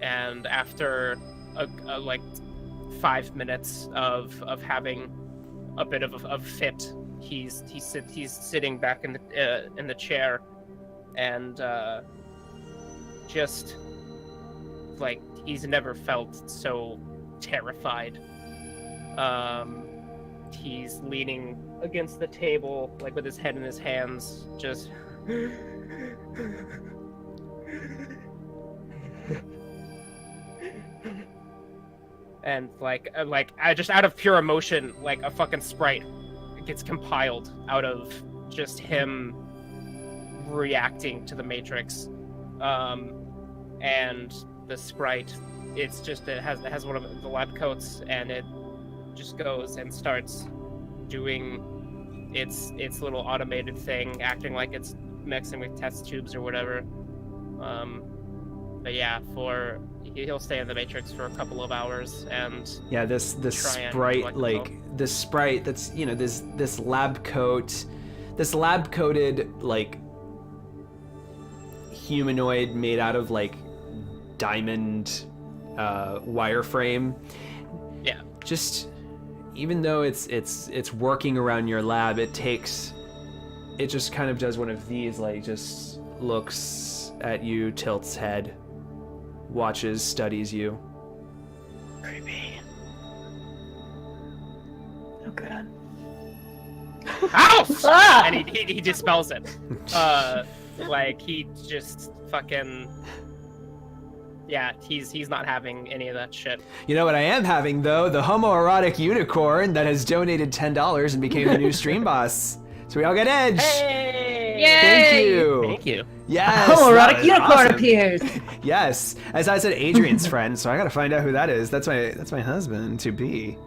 [SPEAKER 3] And after a like 5 minutes of having a bit of a fit, he's sitting back in the chair, and just like he's never felt so terrified. He's leaning against the table, like with his head in his hands, just and just out of pure emotion, like a fucking sprite gets compiled out of just him reacting to the Matrix. And the sprite, it has one of the lab coats, and it just goes and starts doing its little automated thing, acting like it's mixing with test tubes or whatever. But yeah, he'll stay in the Matrix for a couple of hours, and
[SPEAKER 1] yeah, this sprite, like this sprite that's, you know, this lab coat, this lab coated like humanoid made out of like diamond wireframe.
[SPEAKER 3] Yeah.
[SPEAKER 1] Just even though it's working around your lab, it just kind of does one of these, like just looks at you, tilts head, watches, studies you.
[SPEAKER 4] Creepy. Oh god.
[SPEAKER 3] Ow!
[SPEAKER 4] Ah!
[SPEAKER 3] And he dispels it. Like he just fucking. Yeah, he's not having any of that shit.
[SPEAKER 1] You know what I am having, though? The homoerotic unicorn that has donated $10 and became the new stream boss. So we all get edge.
[SPEAKER 3] Hey!
[SPEAKER 4] Yay!
[SPEAKER 1] Thank you.
[SPEAKER 3] Thank you.
[SPEAKER 1] Yes.
[SPEAKER 4] A homoerotic
[SPEAKER 1] that is
[SPEAKER 4] unicorn
[SPEAKER 1] awesome.
[SPEAKER 4] appears.
[SPEAKER 1] Yes. As I said, Adrian's friend, so I gotta find out who that is. That's my husband to be.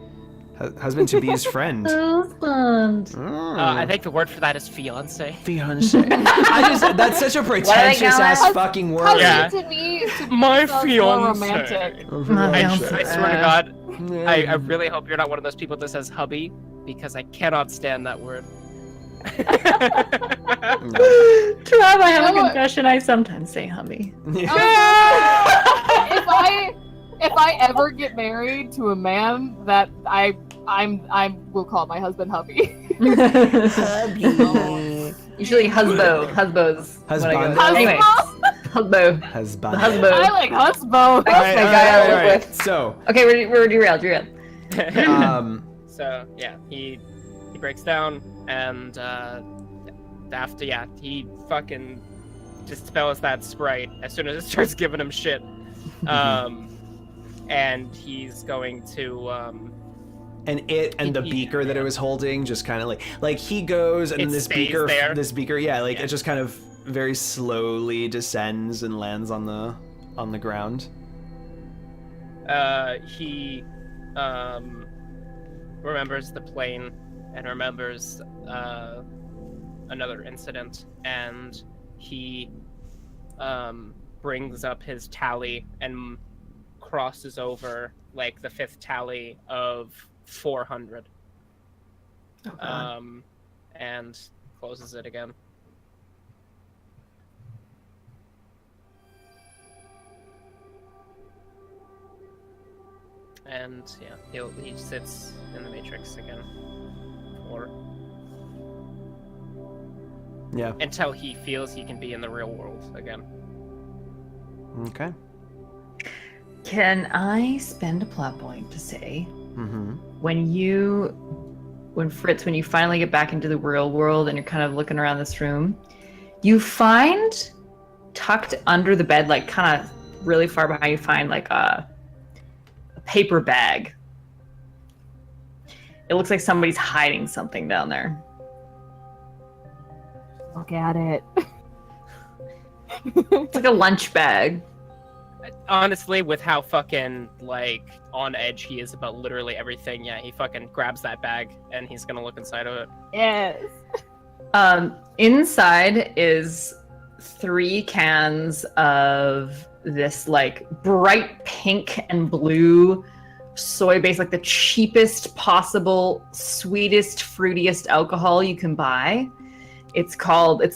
[SPEAKER 1] Husband to be's friend.
[SPEAKER 4] Husband.
[SPEAKER 3] I think the word for that is fiance.
[SPEAKER 1] Fiance. That's such a pretentious
[SPEAKER 4] going
[SPEAKER 1] ass
[SPEAKER 4] as?
[SPEAKER 1] fucking word.
[SPEAKER 2] Husband
[SPEAKER 3] Yeah.
[SPEAKER 2] to me
[SPEAKER 3] My
[SPEAKER 2] sounds more
[SPEAKER 3] fiance.
[SPEAKER 2] romantic.
[SPEAKER 3] I swear to God,
[SPEAKER 1] Yeah.
[SPEAKER 3] I really hope you're not one of those people that says hubby, because I cannot stand that word.
[SPEAKER 4] Trav, I have
[SPEAKER 2] You know
[SPEAKER 4] a
[SPEAKER 2] what?
[SPEAKER 4] confession. I sometimes say hubby.
[SPEAKER 2] If I ever get married to a man, that I will call my husband hubby.
[SPEAKER 4] Usually husbo. Husbo's what I go with.
[SPEAKER 1] Husbando?
[SPEAKER 4] Anyway, husbo.
[SPEAKER 1] Husband.
[SPEAKER 4] The husbo.
[SPEAKER 2] I like husbo.
[SPEAKER 4] That's my guy I live with.
[SPEAKER 1] So,
[SPEAKER 4] Okay, we're derailed.
[SPEAKER 3] So yeah, he breaks down, and after he fucking dispels that sprite as soon as it starts giving him shit. And he's going to
[SPEAKER 1] and the beaker that it was holding just kind of like he goes and
[SPEAKER 3] It
[SPEAKER 1] then this
[SPEAKER 3] stays
[SPEAKER 1] beaker
[SPEAKER 3] there.
[SPEAKER 1] it just kind of very slowly descends and lands on the ground.
[SPEAKER 3] He remembers the plane and remembers another incident, and he brings up his tally and crosses over like the 5th tally of 400. And closes it again. And yeah, he sits in the Matrix again until he feels he can be in the real world again.
[SPEAKER 1] Okay.
[SPEAKER 4] Can I spend a plot point to say
[SPEAKER 1] Mm-hmm.
[SPEAKER 4] when you finally get back into the real world and you're kind of looking around this room, you find tucked under the bed, like kind of really far behind, you find like a paper bag. It looks like somebody's hiding something down there.
[SPEAKER 2] Look at it.
[SPEAKER 4] It's like a lunch bag.
[SPEAKER 3] Honestly, with how fucking like on edge he is about literally everything, yeah, he fucking grabs that bag and he's gonna look inside of it.
[SPEAKER 2] Yes.
[SPEAKER 4] Inside is 3 cans of this like bright pink and blue soy base, like the cheapest possible, sweetest, fruitiest alcohol you can buy. It's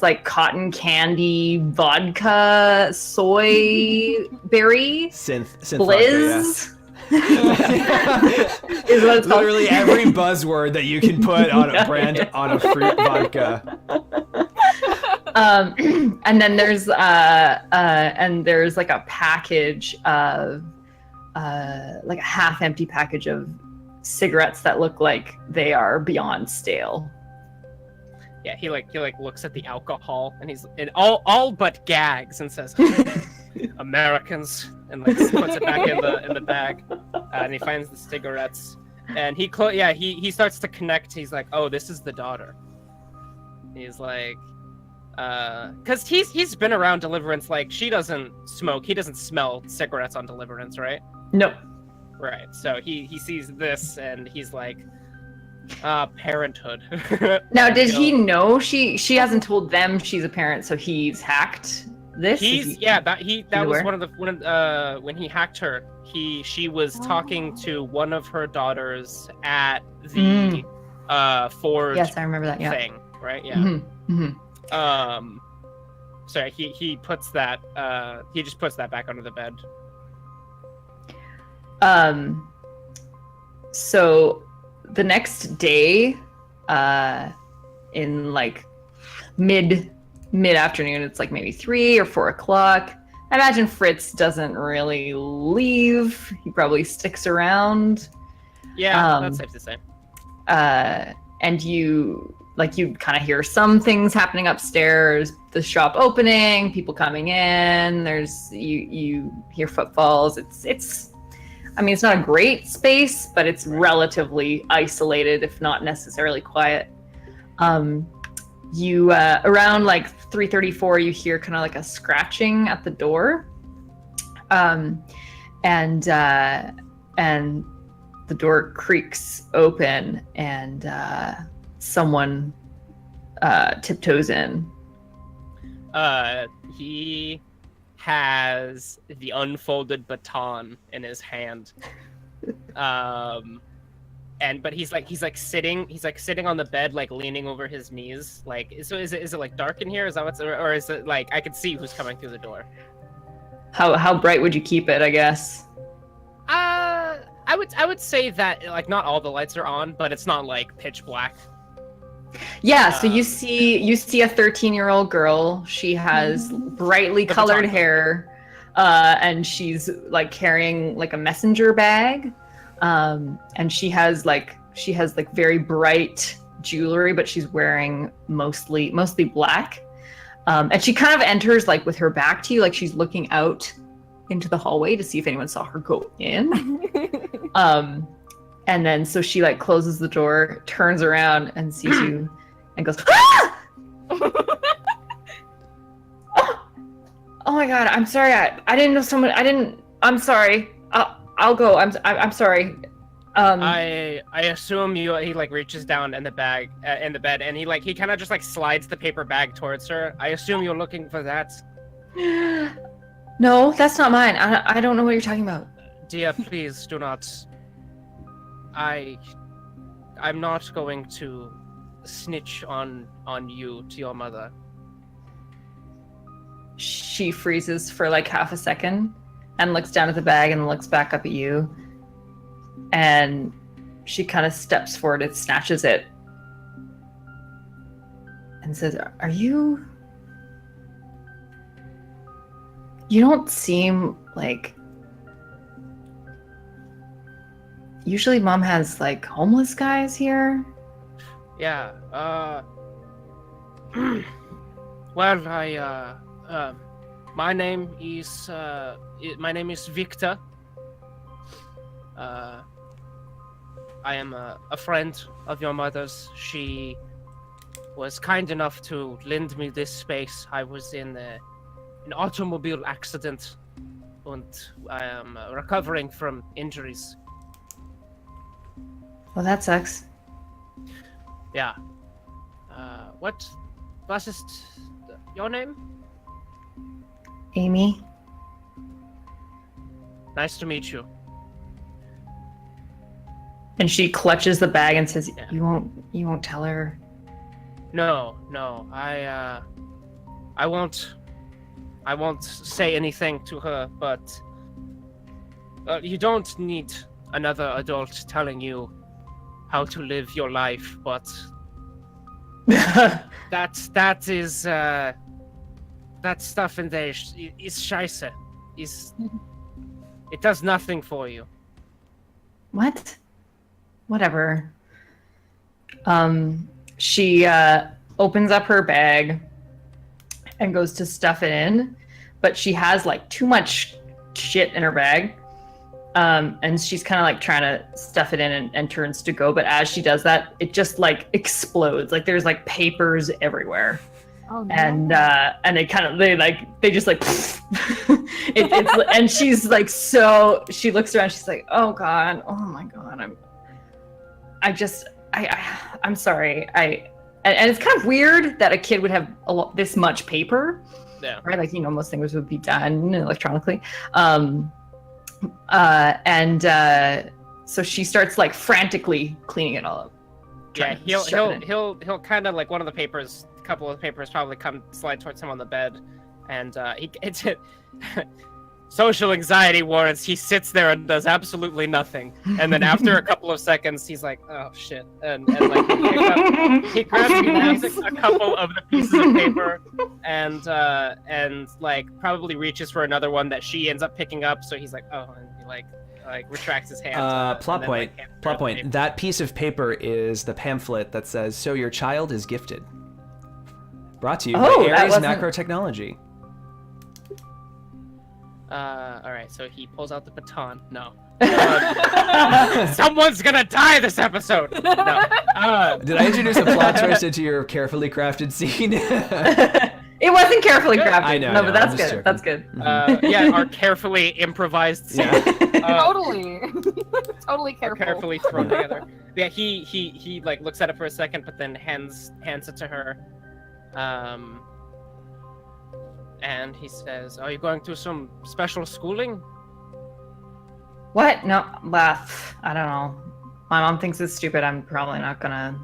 [SPEAKER 4] like cotton candy vodka soy berry
[SPEAKER 1] Synth
[SPEAKER 4] blizz.
[SPEAKER 1] vodka,
[SPEAKER 4] Is what it's called.
[SPEAKER 1] Literally every buzzword that you can put on a brand on a fruit vodka.
[SPEAKER 4] And then there's like a package of like a half-empty package of cigarettes that look like they are beyond stale.
[SPEAKER 3] Yeah, he looks at the alcohol and he's all but gags and says, "Americans," and like puts it back in the bag, and he finds the cigarettes, and he starts to connect. He's like, "Oh, this is the daughter." He's like, because he's been around Deliverance. Like, she doesn't smoke. He doesn't smell cigarettes on Deliverance, right?
[SPEAKER 4] Nope.
[SPEAKER 3] Right. So he sees this and he's like, parenthood.
[SPEAKER 4] Now, did he know she hasn't told them she's a parent, so he's hacked this?
[SPEAKER 3] That was one of when he hacked her, she was talking to one of her daughters at the Ford
[SPEAKER 4] Yes, I remember that. Yeah.
[SPEAKER 3] thing. right? Yeah.
[SPEAKER 4] Mm-hmm.
[SPEAKER 3] Sorry, he puts that he just puts that back under the bed.
[SPEAKER 4] So the next day, in like mid afternoon, it's like maybe 3 or 4 o'clock. I imagine Fritz doesn't really leave. He probably sticks around.
[SPEAKER 3] Yeah, that's safe to say.
[SPEAKER 4] And you kind of hear some things happening upstairs, the shop opening, people coming in. There's you hear footfalls. It's I mean, it's not a great space, but it's relatively isolated, if not necessarily quiet. You around like 3:34, you hear kind of like a scratching at the door, and the door creaks open, and someone tiptoes in.
[SPEAKER 3] He has the unfolded baton in his hand. But he's sitting on the bed, like leaning over his knees. Like, so is it like dark in here? Is that what's, or is it like I can see who's coming through the door?
[SPEAKER 4] How bright would you keep it, I guess?
[SPEAKER 3] I would say that like not all the lights are on, but it's not like pitch black.
[SPEAKER 4] Yeah, so you see a 13-year-old girl. She has brightly colored hair, and she's like carrying like a messenger bag, and she has like very bright jewelry, but she's wearing mostly black. And she kind of enters like with her back to you, like she's looking out into the hallway to see if anyone saw her go in. And then so she like closes the door, turns around and sees you and goes, "Ah!" Oh my god, I'm sorry. I didn't know someone. I'm sorry. I'll go. I'm sorry.
[SPEAKER 3] I assume he like reaches down in the bag in the bed, and he kind of just like slides the paper bag towards her. I assume you're looking for that.
[SPEAKER 4] No, that's not mine. I don't know what you're talking about.
[SPEAKER 3] Dear, please do not. I'm not going to snitch on you to your mother.
[SPEAKER 4] She freezes for like half a second and looks down at the bag and looks back up at you. And she kind of steps forward and snatches it and says, "Are you... You don't seem like... Usually Mom has like homeless guys here."
[SPEAKER 3] Yeah, well, my name is Victor. I am a friend of your mother's. She was kind enough to lend me this space. I was in an automobile accident, and I am recovering from injuries.
[SPEAKER 4] Well, that sucks.
[SPEAKER 3] Yeah. What is your name?
[SPEAKER 4] Amy.
[SPEAKER 3] Nice to meet you.
[SPEAKER 4] And she clutches the bag and says, yeah. You won't tell her."
[SPEAKER 3] No, I won't say anything to her, but you don't need another adult telling you how to live your life, but that stuff in there is scheiße. It does nothing for you.
[SPEAKER 4] What? Whatever. She opens up her bag and goes to stuff it in, but she has like too much shit in her bag. And she's kind of like trying to stuff it in and turns to go, but as she does that, it just like explodes. Like there's like papers everywhere.
[SPEAKER 2] Oh, no.
[SPEAKER 4] And they just like it's and she's like, so she looks around, she's like, oh god, oh my god, I'm sorry. And it's kind of weird that a kid would have this much paper.
[SPEAKER 3] Yeah.
[SPEAKER 4] Right? Like, most things would be done electronically. So she starts like frantically cleaning it all up.
[SPEAKER 3] Yeah,
[SPEAKER 4] trying to shove it in.
[SPEAKER 3] he'll kind of like one of the papers, a couple of papers probably slide towards him on the bed, and it's social anxiety warrants. He sits there and does absolutely nothing, and then after a couple of seconds, he's like, "Oh shit!" and like he grabs a couple of the pieces of paper, and like probably reaches for another one that she ends up picking up. So he's like, "Oh," and he like retracts his hand.
[SPEAKER 1] Plot point. Plot point. That piece of paper is the pamphlet that says, "So your child is gifted." Brought to you by Ares Macro Technology.
[SPEAKER 3] All right, so he pulls out the baton. No. Someone's gonna die this episode. No.
[SPEAKER 1] Did I introduce a plot twist into your carefully crafted scene?
[SPEAKER 4] It wasn't carefully crafted.
[SPEAKER 1] I know.
[SPEAKER 4] No, but that's
[SPEAKER 1] I'm
[SPEAKER 4] good.
[SPEAKER 1] just joking.
[SPEAKER 4] That's good.
[SPEAKER 3] Yeah, our carefully improvised scene.
[SPEAKER 1] Yeah.
[SPEAKER 2] Totally. Totally
[SPEAKER 3] Are
[SPEAKER 2] careful.
[SPEAKER 3] carefully thrown together. Yeah, he like looks at it for a second, but then hands it to her. And he says, "Are you going through some special schooling?"
[SPEAKER 4] What? No, well, I don't know. My mom thinks it's stupid. I'm probably not gonna.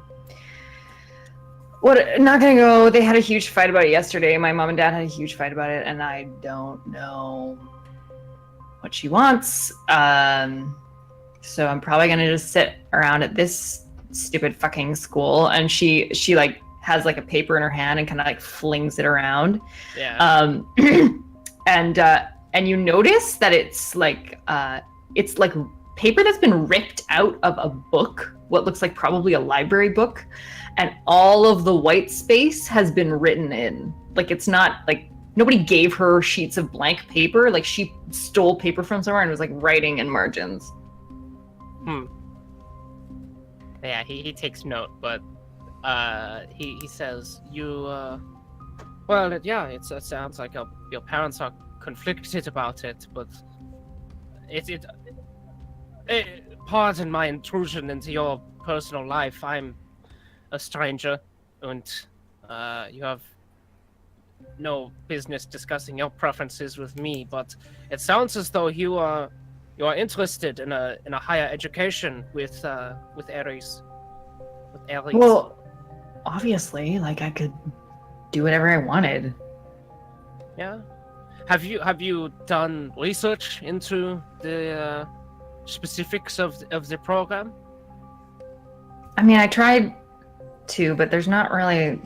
[SPEAKER 4] Not gonna go. They had a huge fight about it yesterday. My mom and dad had a huge fight about it, and I don't know what she wants. So I'm probably gonna just sit around at this stupid fucking school. And she like has like a paper in her hand and kind of like flings it around.
[SPEAKER 3] Yeah.
[SPEAKER 4] And you notice that it's like paper that's been ripped out of a book, what looks like probably a library book, and all of the white space has been written in. Like, it's not like nobody gave her sheets of blank paper. Like, she stole paper from somewhere and was like writing in margins.
[SPEAKER 3] Yeah, he takes note, but he says, well, yeah, it sounds like your parents are conflicted about it, but pardon my intrusion into your personal life. I'm a stranger, and you have no business discussing your preferences with me, but it sounds as though you are interested in a higher education with Ares. With Ares.
[SPEAKER 4] Well, obviously, like, I could do whatever I wanted.
[SPEAKER 3] Yeah. Have you done research into the specifics of the program?
[SPEAKER 4] I mean, I tried to, but there's not really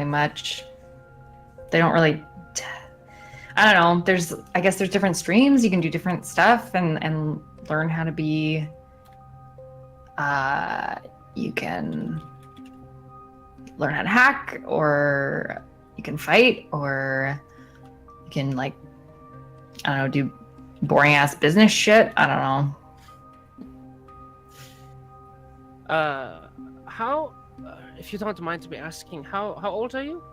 [SPEAKER 4] much. They don't really. I don't know. I guess there's different streams. You can do different stuff and learn how to be. You can learn how to hack, or you can fight, or you can, like, I don't know, do boring ass business shit. I don't know.
[SPEAKER 3] How, if you don't mind me asking, how old are you?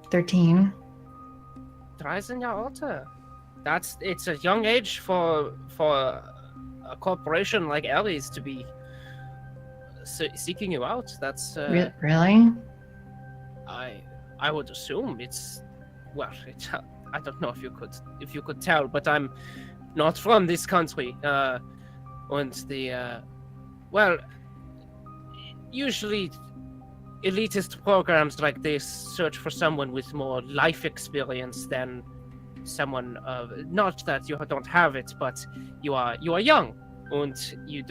[SPEAKER 4] 13.
[SPEAKER 3] 13 Jahre alt. It's a young age for a corporation like Ares to be seeking you out. That's
[SPEAKER 4] Really?
[SPEAKER 3] I would assume it's, well, I don't know if you could tell, but I'm not from this country. Well, usually elitist programs like this search for someone with more life experience than someone not that you don't have it, but you are young, and you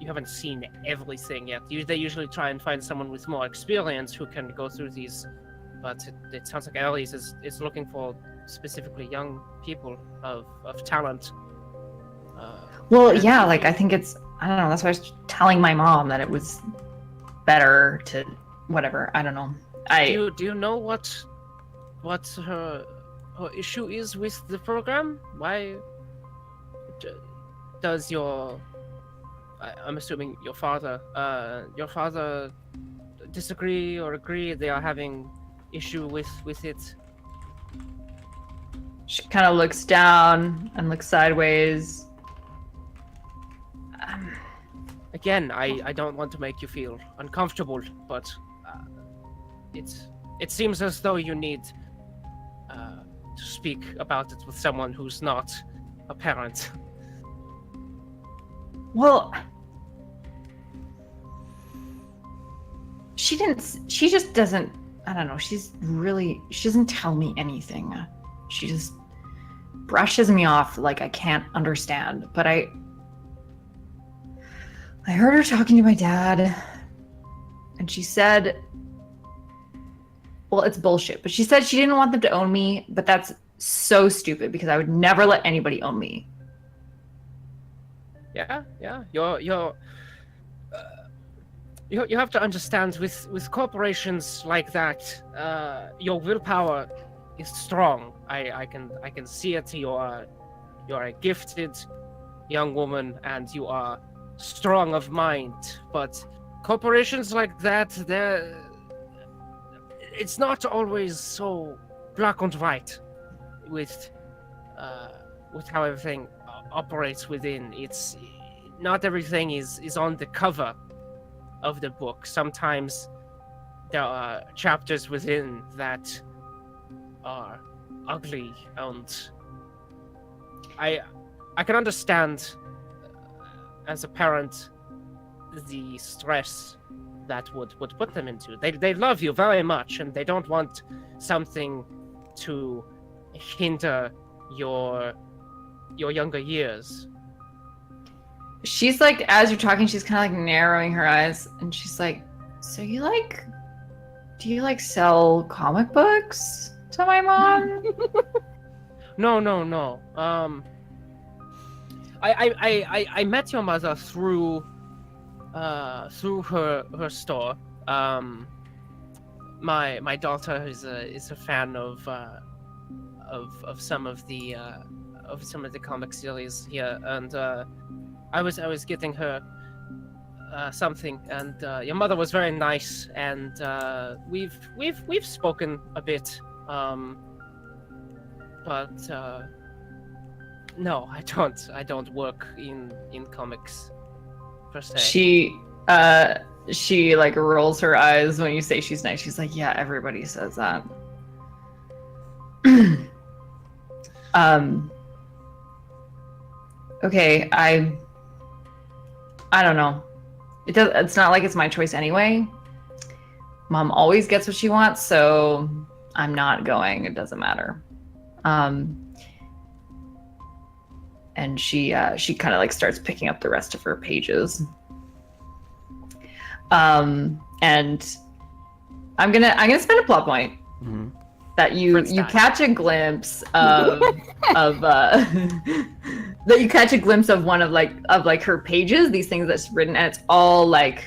[SPEAKER 3] haven't seen everything yet. They usually try and find someone with more experience who can go through these, but it sounds like Ares is looking for specifically young people of talent.
[SPEAKER 4] Well, yeah, like, I think it's, I don't know, that's why I was telling my mom that it was better to, whatever, I don't know.
[SPEAKER 3] Do you know what her issue is with the program? Why does I'm assuming your father disagree or agree they are having issue with it?
[SPEAKER 4] She kind of looks down and looks sideways.
[SPEAKER 3] Again, I don't want to make you feel uncomfortable, but it seems as though you need to speak about it with someone who's not a parent.
[SPEAKER 4] Well, she just doesn't, I don't know, she doesn't tell me anything. She just brushes me off like I can't understand. But I heard her talking to my dad, and she said, well, it's bullshit, but she said she didn't want them to own me, but that's so stupid because I would never let anybody own me.
[SPEAKER 3] Yeah. You have to understand with corporations like that, your willpower is strong. I can see it. You're a gifted young woman and you are strong of mind. But corporations like that, it's not always so black and white with how everything operates within. It's not everything is on the cover of the book. Sometimes there are chapters within that are ugly, and I can understand as a parent the stress that would put them into. They love you very much, and they don't want something to hinder your younger years.
[SPEAKER 4] She's like, as you're talking, she's kind of like narrowing her eyes, and she's like, so do you like sell comic books to my mom?
[SPEAKER 3] No. I met your mother through her store. My daughter is a fan of some of the comic series here, and I was getting her something, and your mother was very nice, and we've spoken a bit, but no, I don't work in comics per se.
[SPEAKER 4] She like rolls her eyes when you say she's nice. She's like, yeah, everybody says that. Okay, I don't know. It's not like it's my choice anyway. Mom always gets what she wants, so I'm not going. It doesn't matter. And she kind of like starts picking up the rest of her pages. And I'm gonna spend a plot point that you catch a glimpse of that you catch a glimpse of one of her pages, these things that's written, and it's all like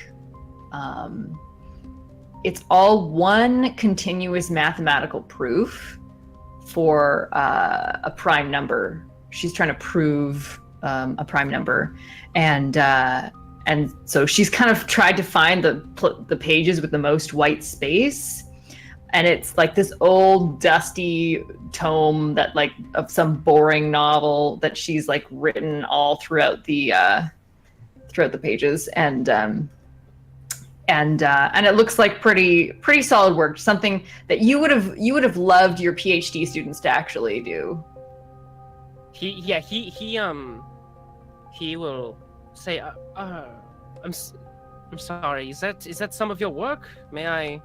[SPEAKER 4] it's all one continuous mathematical proof for a prime number. She's trying to prove a prime number, and so she's kind of tried to find the pages with the most white space, and it's like this old dusty tome that like of some boring novel that she's like written all throughout the pages, and it looks like pretty solid work, something that you would have loved your PhD students to actually do.
[SPEAKER 3] He will say, I'm sorry. Is that some of your work? May I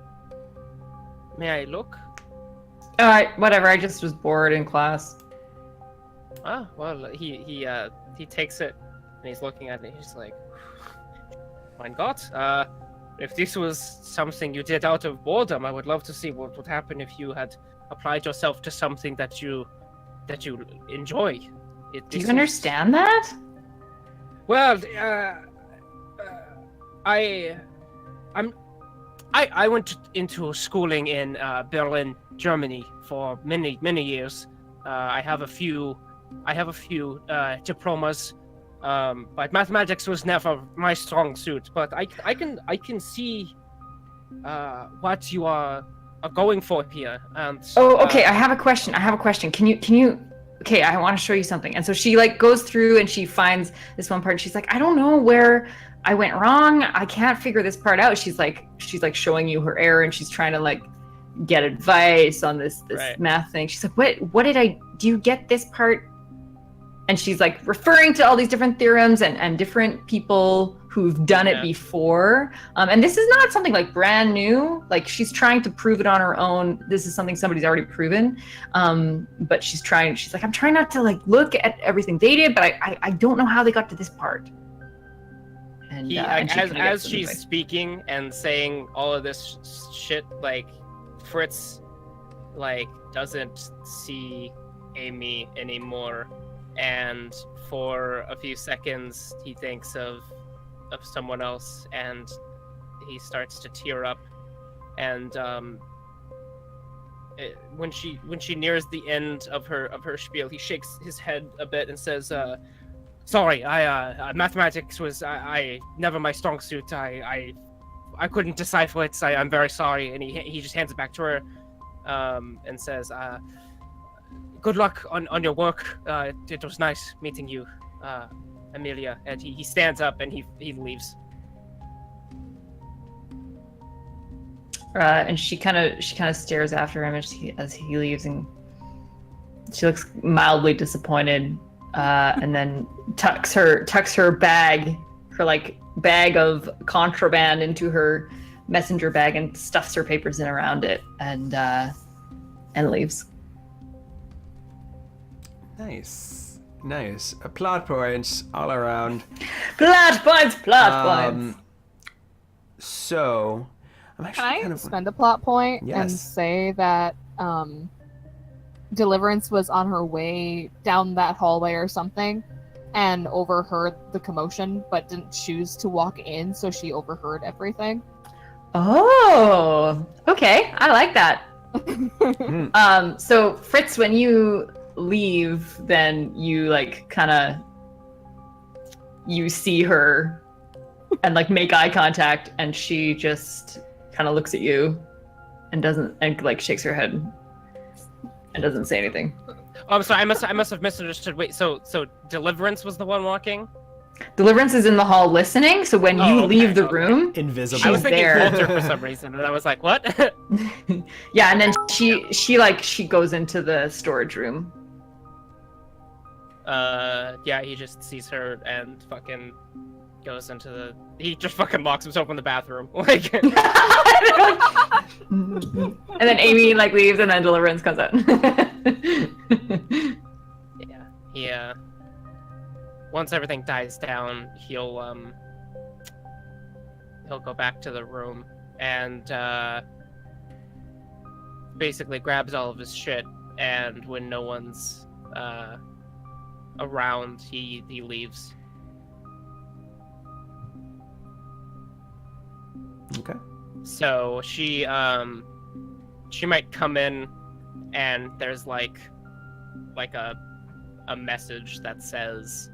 [SPEAKER 3] look?
[SPEAKER 4] All right, whatever. I just was bored in class.
[SPEAKER 3] Ah, well, he takes it and he's looking at it. He's like, mein Gott. If this was something you did out of boredom, I would love to see what would happen if you had applied yourself to something that you enjoy.
[SPEAKER 4] Do you understand that?
[SPEAKER 3] Well, I went into schooling in Berlin, Germany for many years. I have a few diplomas, but mathematics was never my strong suit. But I can see what you are going for here. And
[SPEAKER 4] okay. I have a question. Can you? Okay, I want to show you something. And so she like goes through and she finds this one part. And she's like, I don't know where I went wrong. I can't figure this part out. She's like showing you her error, and she's trying to like get advice on this right. Math thing. She's like, what do you get this part? And she's like referring to all these different theorems and different people who've done it
[SPEAKER 3] Yeah.
[SPEAKER 4] before. And this is not something like brand new. Like she's trying to prove it on her own. This is something somebody's already proven. But she's like, I'm trying not to like look at everything they did, but I don't know how they got to this part. And, and she kinda
[SPEAKER 3] as
[SPEAKER 4] gets in the
[SPEAKER 3] she's
[SPEAKER 4] way.
[SPEAKER 3] speaking and saying all of this shit, like Fritz, like doesn't see Amy anymore, and for a few seconds he thinks of someone else, and he starts to tear up, and when she nears the end of her spiel, he shakes his head a bit and says, sorry, mathematics was I never my strong suit. I couldn't decipher it. I'm very sorry. And he just hands it back to her, and says, good luck on your work. It was nice meeting you, Amelia. And he stands up and he leaves.
[SPEAKER 4] And she kind of stares after him as he leaves, and she looks mildly disappointed. And then tucks her bag of contraband into her messenger bag and stuffs her papers in around it, and leaves.
[SPEAKER 1] Nice. Plot points all around.
[SPEAKER 4] Plot points.
[SPEAKER 1] So, I'm actually
[SPEAKER 2] Can I spend a plot point and
[SPEAKER 1] Yes.
[SPEAKER 2] say that Deliverance was on her way down that hallway or something and overheard the commotion but didn't choose to walk in, so she overheard everything?
[SPEAKER 4] Oh, okay. I like that.
[SPEAKER 1] Hmm.
[SPEAKER 4] So Fritz, when you leave, then you you see her and like make eye contact, and she just kind of looks at you and shakes her head and doesn't say anything.
[SPEAKER 3] Oh, I'm sorry. I must have misunderstood. Wait, so Deliverance was the one walking?
[SPEAKER 4] Deliverance is in the hall listening, so when you
[SPEAKER 3] okay,
[SPEAKER 4] leave the
[SPEAKER 3] okay.
[SPEAKER 4] room,
[SPEAKER 1] Invisible.
[SPEAKER 3] I was thinking
[SPEAKER 4] there.
[SPEAKER 3] Coulter for some reason, and I was like, what?
[SPEAKER 4] yeah, and then she goes into the storage room.
[SPEAKER 3] Yeah, he just sees her and fucking goes into he just fucking locks himself in the bathroom. Like,
[SPEAKER 4] And then Amy leaves, and then Deliverance comes out.
[SPEAKER 3] yeah. Once everything dies down, he'll go back to the room and basically grabs all of his shit, and when no one's around, he leaves.
[SPEAKER 1] Okay.
[SPEAKER 3] So she might come in, and there's like a message that says,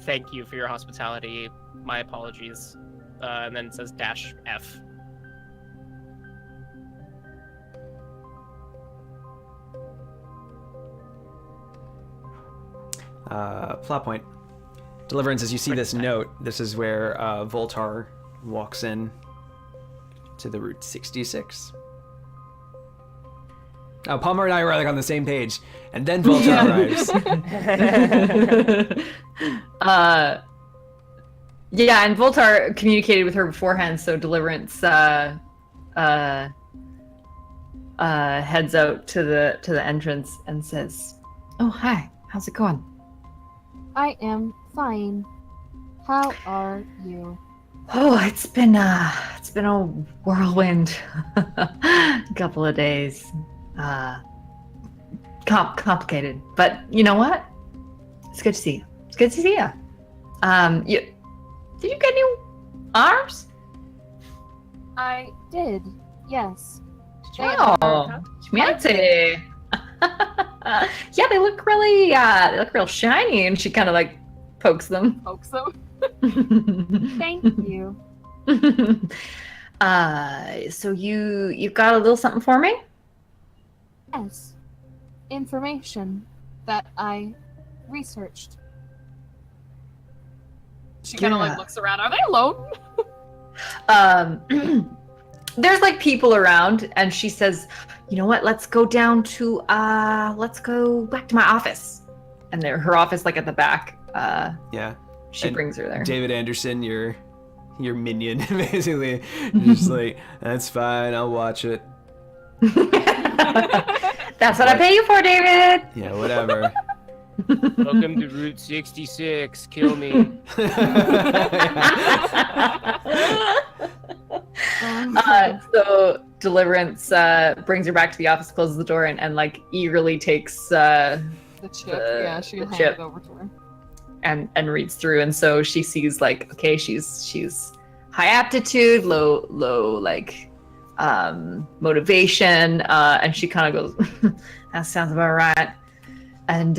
[SPEAKER 3] thank you for your hospitality, my apologies, and then it says -F.
[SPEAKER 1] Plot point. Deliverance, as you see this note, this is where Voltar walks in to the Route 66. Palmer and I were on the same page, and then Voltar arrives.
[SPEAKER 4] Yeah, and Voltar communicated with her beforehand, so Deliverance heads out to the entrance and says, "Oh, hi. How's it going?"
[SPEAKER 2] I am fine. How are you?
[SPEAKER 4] Oh, it's been a whirlwind couple of days. Complicated, but you know what? It's good to see you. It's good to see you. Did you get new arms?
[SPEAKER 2] I did, yes.
[SPEAKER 4] Oh, schmancy. Yeah, they look real shiny, and she kind of pokes them.
[SPEAKER 2] Hope so. Thank you.
[SPEAKER 4] So you've got a little something for me?
[SPEAKER 2] Yes. Information that I researched. She kind of
[SPEAKER 4] Yeah.
[SPEAKER 2] looks around. Are they alone?
[SPEAKER 4] There's people around, and she says, "You know what? Let's go back to my office." And her office at the back.
[SPEAKER 1] Yeah.
[SPEAKER 4] she brings her there.
[SPEAKER 1] David Anderson, your minion, basically, just like, that's fine, I'll watch it.
[SPEAKER 4] That's what I pay you for, David.
[SPEAKER 1] Yeah, whatever.
[SPEAKER 3] Welcome to Route 66. Kill me.
[SPEAKER 4] So Deliverance brings her back to the office, closes the door, and like eagerly takes
[SPEAKER 2] The chip. Yeah, she
[SPEAKER 4] the
[SPEAKER 2] hand
[SPEAKER 4] chip.
[SPEAKER 2] it over to her.
[SPEAKER 4] and reads through, and so she sees like, okay, she's high aptitude, low like motivation, and she kind of goes, that sounds about right, and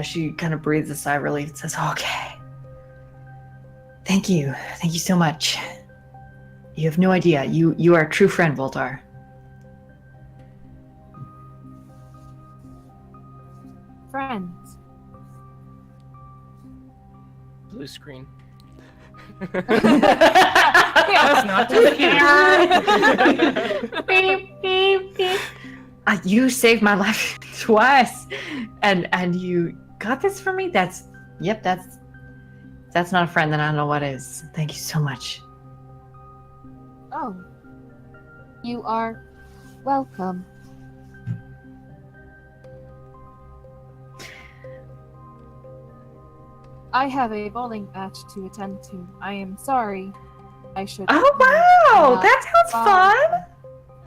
[SPEAKER 4] she kind of breathes a sigh of relief and says, okay, thank you so much. You have no idea, you are a true friend, Voltar.
[SPEAKER 2] Friends.
[SPEAKER 3] Blue screen.
[SPEAKER 2] That's
[SPEAKER 3] not just
[SPEAKER 4] Beep, beep, beep. You saved my life twice, and you got this for me. That's not a friend. Then I don't know what is. Thank you so much.
[SPEAKER 2] Oh. You are welcome. I have a bowling match to attend to. I am sorry. I should.
[SPEAKER 4] Oh wow, that sounds fun.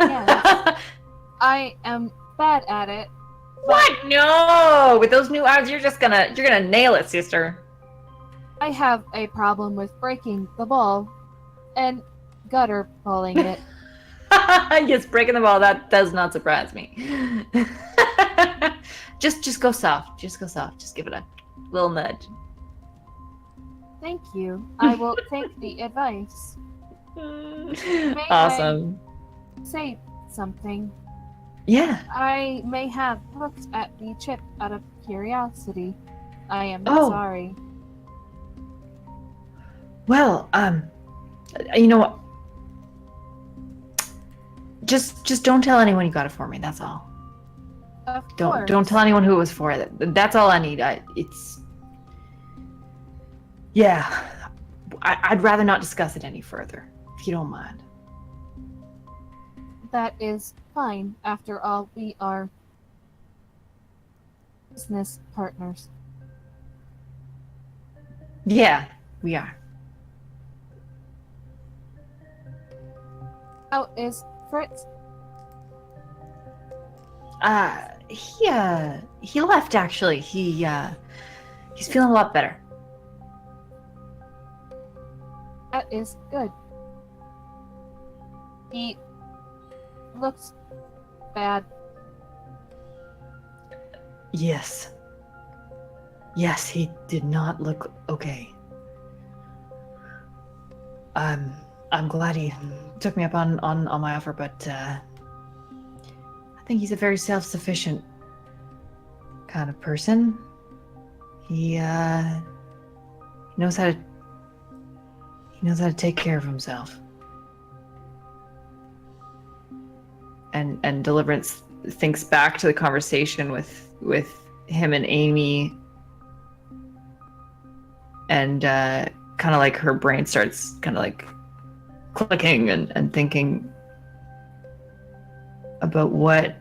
[SPEAKER 2] Yes. I am bad at it.
[SPEAKER 4] What? No, with those new eyes, you're gonna nail it, sister.
[SPEAKER 2] I have a problem with breaking the ball and gutter bowling it.
[SPEAKER 4] Yes, breaking the ball. That does not surprise me. Just go soft. Just go soft. Just give it a little nudge.
[SPEAKER 2] Thank you. I will take the advice.
[SPEAKER 4] Awesome.
[SPEAKER 2] Say something.
[SPEAKER 4] Yeah.
[SPEAKER 2] I may have looked at the chip out of curiosity. I am
[SPEAKER 4] Oh.
[SPEAKER 2] sorry.
[SPEAKER 4] Well, you know what? Just don't tell anyone you got it for me. That's all.
[SPEAKER 2] Of course.
[SPEAKER 4] Don't tell anyone who it was for. That's all I need. Yeah. I'd rather not discuss it any further, if you don't mind.
[SPEAKER 2] That is fine. After all, we are business partners.
[SPEAKER 4] Yeah, we are.
[SPEAKER 2] How is Fritz?
[SPEAKER 4] He left actually. He's feeling a lot better.
[SPEAKER 2] That is good. He looks bad.
[SPEAKER 4] Yes. Yes, he did not look okay. I'm glad he took me up on my offer, but I think he's a very self-sufficient kind of person. He knows how to take care of himself. And Deliverance thinks back to the conversation with him and Amy, and kind of like her brain starts kind of like clicking and thinking about what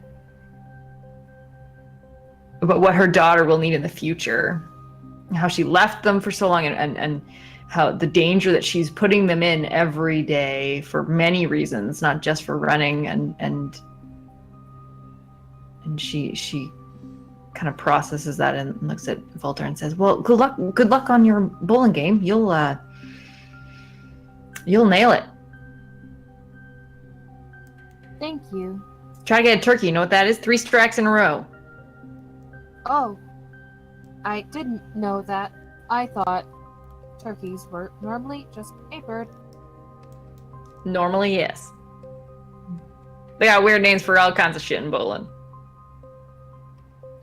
[SPEAKER 4] her daughter will need in the future, how she left them for so long, and how the danger that she's putting them in every day for many reasons, not just for running, and she kind of processes that and looks at Voltar and says, well, good luck on your bowling game. You'll nail it.
[SPEAKER 2] Thank you.
[SPEAKER 4] Try to get a turkey. You know what that is? 3 strikes in a row.
[SPEAKER 2] Oh, I didn't know that. I thought turkeys were normally just a bird.
[SPEAKER 4] Normally, yes. They got weird names for all kinds of shit in bowling.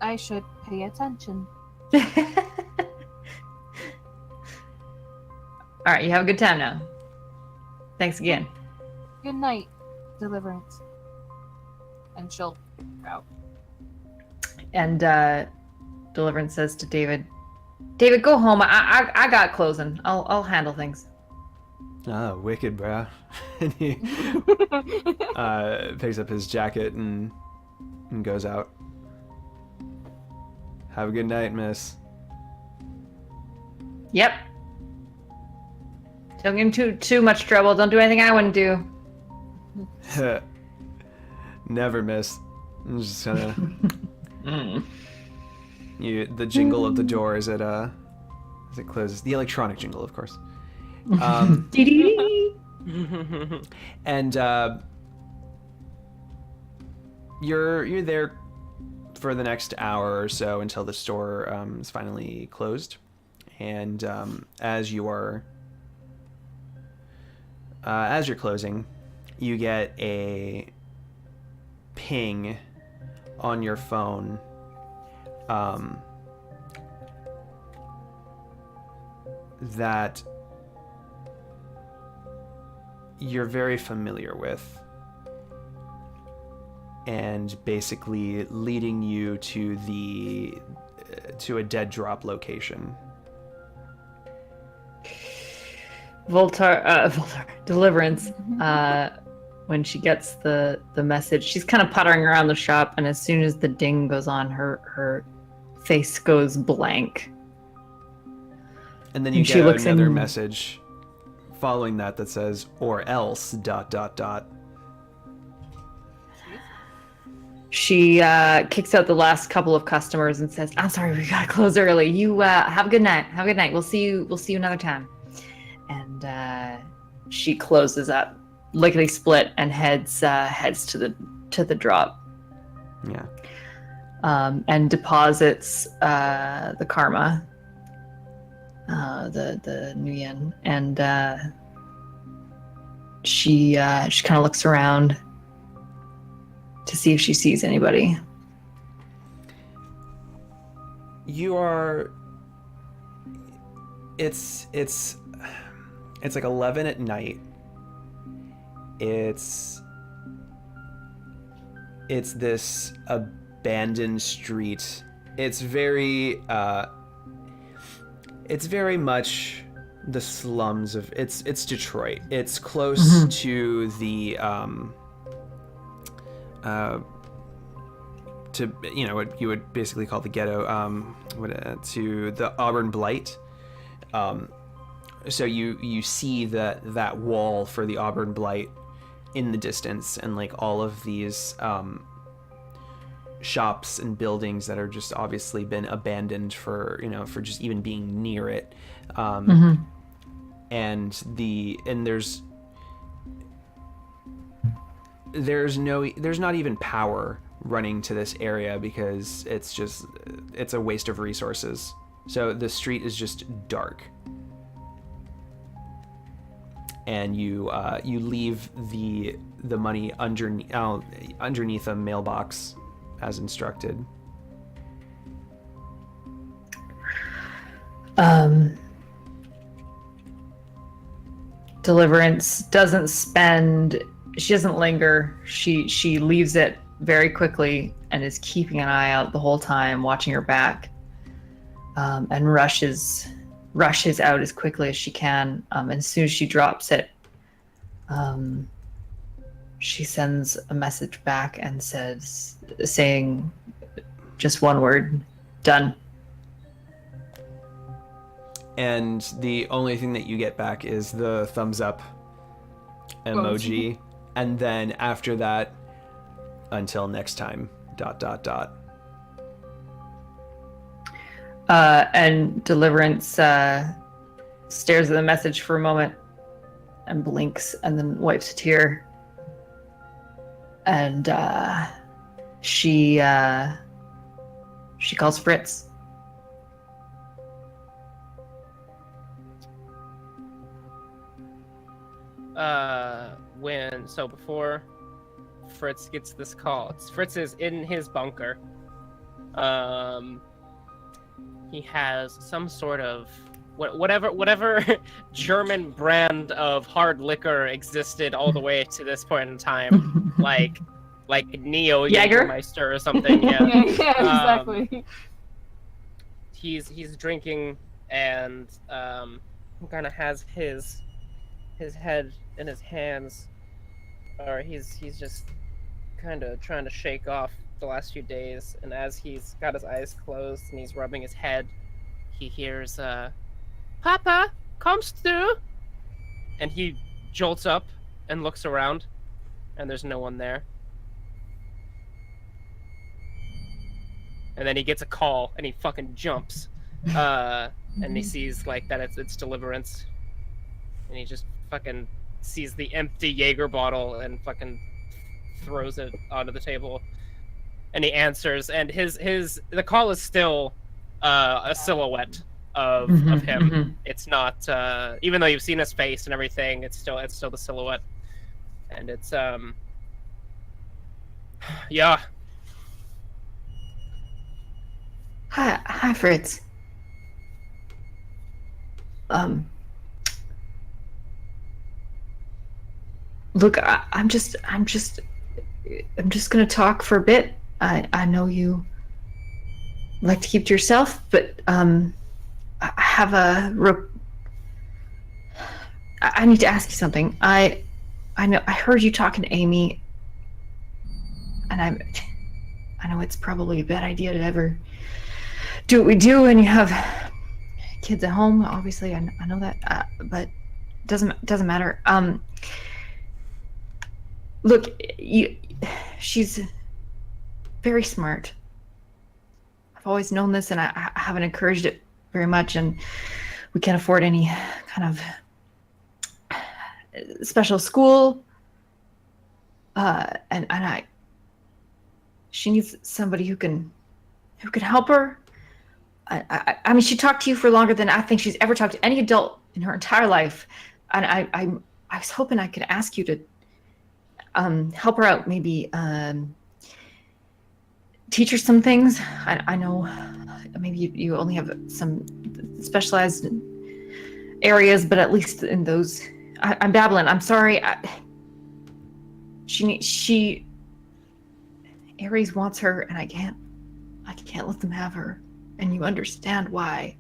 [SPEAKER 2] I should pay attention.
[SPEAKER 4] All right, you have a good time now. Thanks again.
[SPEAKER 2] Good night, Deliverance. And she'll out.
[SPEAKER 4] And Deliverance says to David, David, go home. I got closing. I'll handle things.
[SPEAKER 1] Ah, wicked, bruh. And he picks up his jacket and goes out. Have a good night, miss.
[SPEAKER 4] Yep. Don't get into too much trouble. Don't do anything I wouldn't do.
[SPEAKER 1] Never miss. I'm just gonna... the jingle of the door as it closes. The electronic jingle, of course. And you're there for the next hour or so until the store is finally closed. And as you're closing, you get a ping on your phone that you're very familiar with, and basically leading you to a dead drop location.
[SPEAKER 4] Voltar, Deliverance, when she gets the message, she's kind of puttering around the shop, and as soon as the ding goes on, her face goes blank.
[SPEAKER 1] And then you get another message following that says, or else, ...
[SPEAKER 4] She kicks out the last couple of customers and says, I'm sorry, we gotta close early. You have a good night. Have a good night. We'll see you another time. And she closes up, lickety split, and heads to the drop.
[SPEAKER 1] Yeah.
[SPEAKER 4] And deposits the karma, the Nguyen, and she kind of looks around to see if she sees anybody.
[SPEAKER 1] It's like 11 at night. It's this abandoned street. It's very much the slums of it's Detroit. It's close to the to what you would basically call the ghetto, to the Auburn Blight. So you see that wall for the Auburn Blight in the distance, and like all of these shops and buildings that are just obviously been abandoned for just even being near it. And there's not even power running to this area because it's a waste of resources. So the street is just dark. And you leave the money underneath a mailbox as instructed.
[SPEAKER 4] Deliverance doesn't she doesn't linger. She leaves it very quickly and is keeping an eye out the whole time, watching her back, and rushes out as quickly as she can. And as soon as she drops it, she sends a message back and saying just one word: done. And
[SPEAKER 1] the only thing that you get back is the thumbs up emoji. And then after that, until next time, ...
[SPEAKER 4] And Deliverance stares at the message for a moment and blinks and then wipes a tear. And she calls Fritz.
[SPEAKER 3] Before Fritz gets this call, Fritz is in his bunker. He has some sort of whatever German brand of hard liquor existed all the way to this point in time, like Neo Jägermeister or something. Yeah,
[SPEAKER 2] yeah, exactly.
[SPEAKER 3] he's drinking and kind of has his head in his hands, or he's just kind of trying to shake off the last few days. And as he's got his eyes closed and he's rubbing his head, he hears Papa comes through, and he jolts up and looks around, and there's no one there. And then he gets a call, and he fucking jumps, and he sees like that it's Deliverance, and he just fucking sees the empty Jaeger bottle and fucking throws it onto the table, and he answers, and the call is still a silhouette of him. It's not even though you've seen his face and everything, it's still the silhouette, and it's yeah.
[SPEAKER 4] Hi, Fritz. Look, I'm just gonna talk for a bit. I know you like to keep to yourself, but I have I need to ask you something. I heard you talking to Amy, and I know it's probably a bad idea to ever do what we do when you have kids at home. Obviously, I know that, but it doesn't matter. Look, she's very smart. I've always known this, and I haven't encouraged it very much, and we can't afford any kind of special school. And she needs somebody who can help her. I mean, she talked to you for longer than I think she's ever talked to any adult in her entire life, and I was hoping I could ask you to help her out, maybe teach her some things. I know maybe you only have some specialized areas, but at least in those, I'm babbling. I'm sorry. She Ares wants her, and I can't let them have her. And you understand why.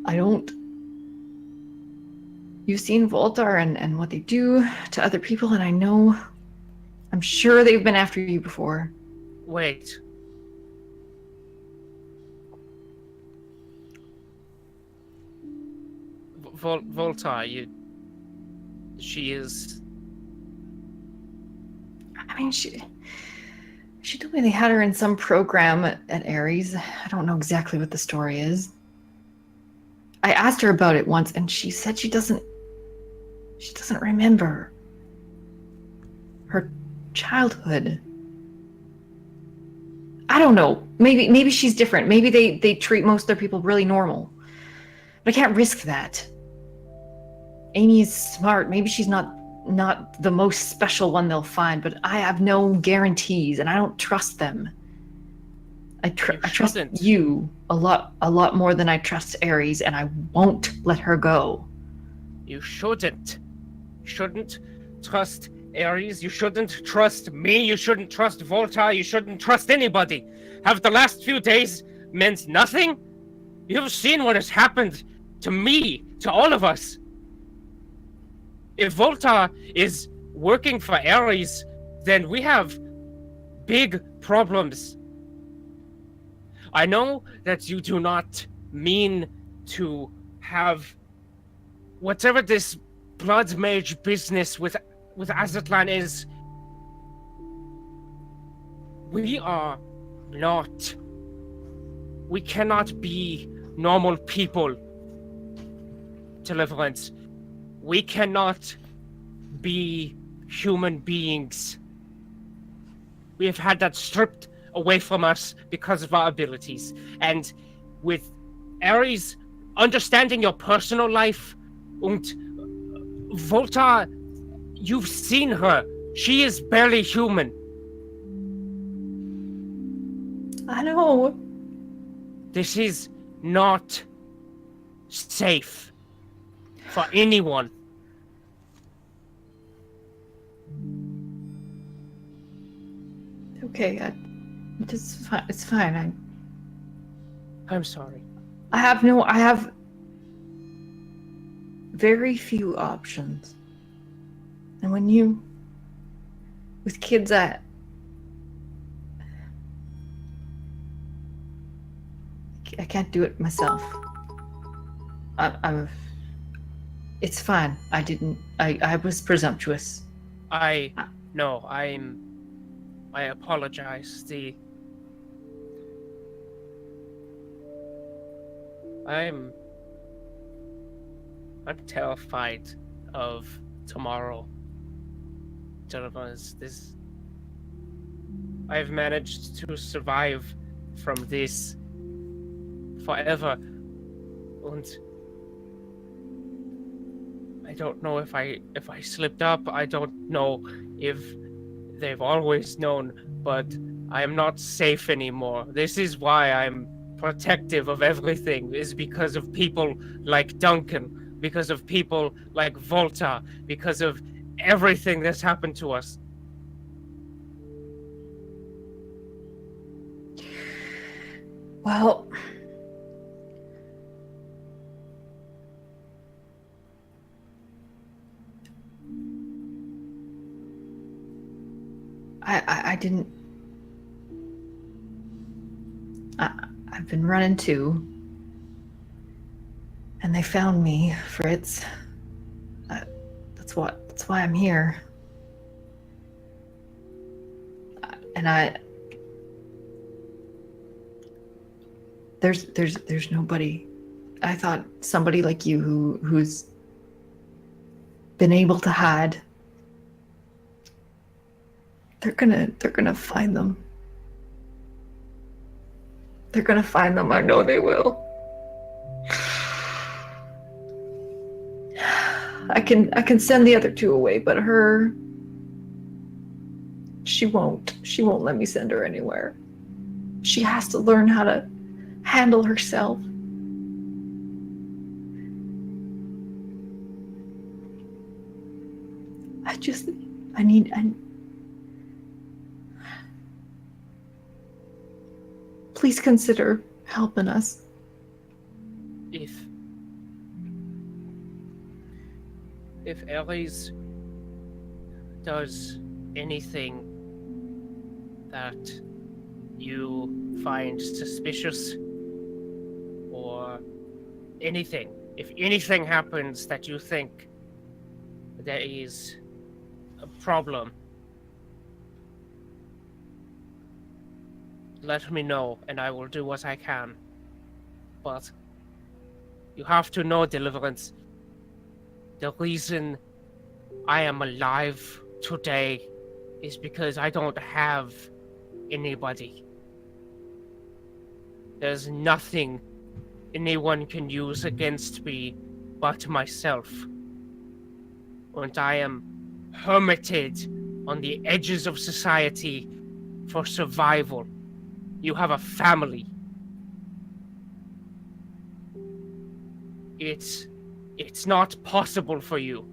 [SPEAKER 4] I don't. You've seen Voltar and what they do to other people, and I'm sure they've been after you before.
[SPEAKER 3] Wait. Voltar, she is...
[SPEAKER 4] I mean, she told me they had her in some program at Ares. I don't know exactly what the story is. I asked her about it once, and she said she doesn't remember her childhood. I don't know. Maybe she's different. Maybe they treat most of their people really normal. But I can't risk that. Amy is smart. Maybe she's not the most special one they'll find, but I have no guarantees, and I don't trust them. I trust you a lot more than I trust Ares, and I won't let her go.
[SPEAKER 3] You shouldn't trust Ares. You shouldn't trust me. You shouldn't trust Voltar. You shouldn't trust anybody. Have the last few days meant nothing? You've seen what has happened to me, to all of us. If Voltar is working for Ares, then we have big problems. I know that you do not mean to have whatever this blood mage business with Azatlan is. We are not. We cannot be normal people. Deliverance. We cannot be human beings. We have had that stripped away from us because of our abilities. And with Ares understanding your personal life, and Voltar, you've seen her. She is barely human.
[SPEAKER 4] I know.
[SPEAKER 3] This is not safe for anyone.
[SPEAKER 4] Okay, it's fine.
[SPEAKER 3] I'm sorry.
[SPEAKER 4] I have very few options. And with kids, I can't do it myself. It's fine. I was presumptuous.
[SPEAKER 3] I apologize. I'm terrified of tomorrow. I've managed to survive from this forever, and I don't know if I slipped up. I don't know if they've always known, but I am not safe anymore. This is why I'm protective of everything, is because of people like Duncan, because of people like Volta, because of everything that's happened to us.
[SPEAKER 4] Well, I didn't. I've been running too, and they found me, Fritz. That's why I'm here. And there's nobody. I thought somebody like you who's been able to hide. They're gonna find them. They're gonna find them. I know they will. I can send the other two away, but her, she won't let me send her anywhere. She has to learn how to handle herself. I need please consider helping us.
[SPEAKER 3] If Ares does anything that you find suspicious, or anything, if anything happens that you think there is a problem, let me know and I will do what I can. But you have to know, Deliverance, the reason I am alive today is because I don't have anybody. There's nothing anyone can use against me but myself. And I am hermited on the edges of society for survival. You have a family. It's not possible for you.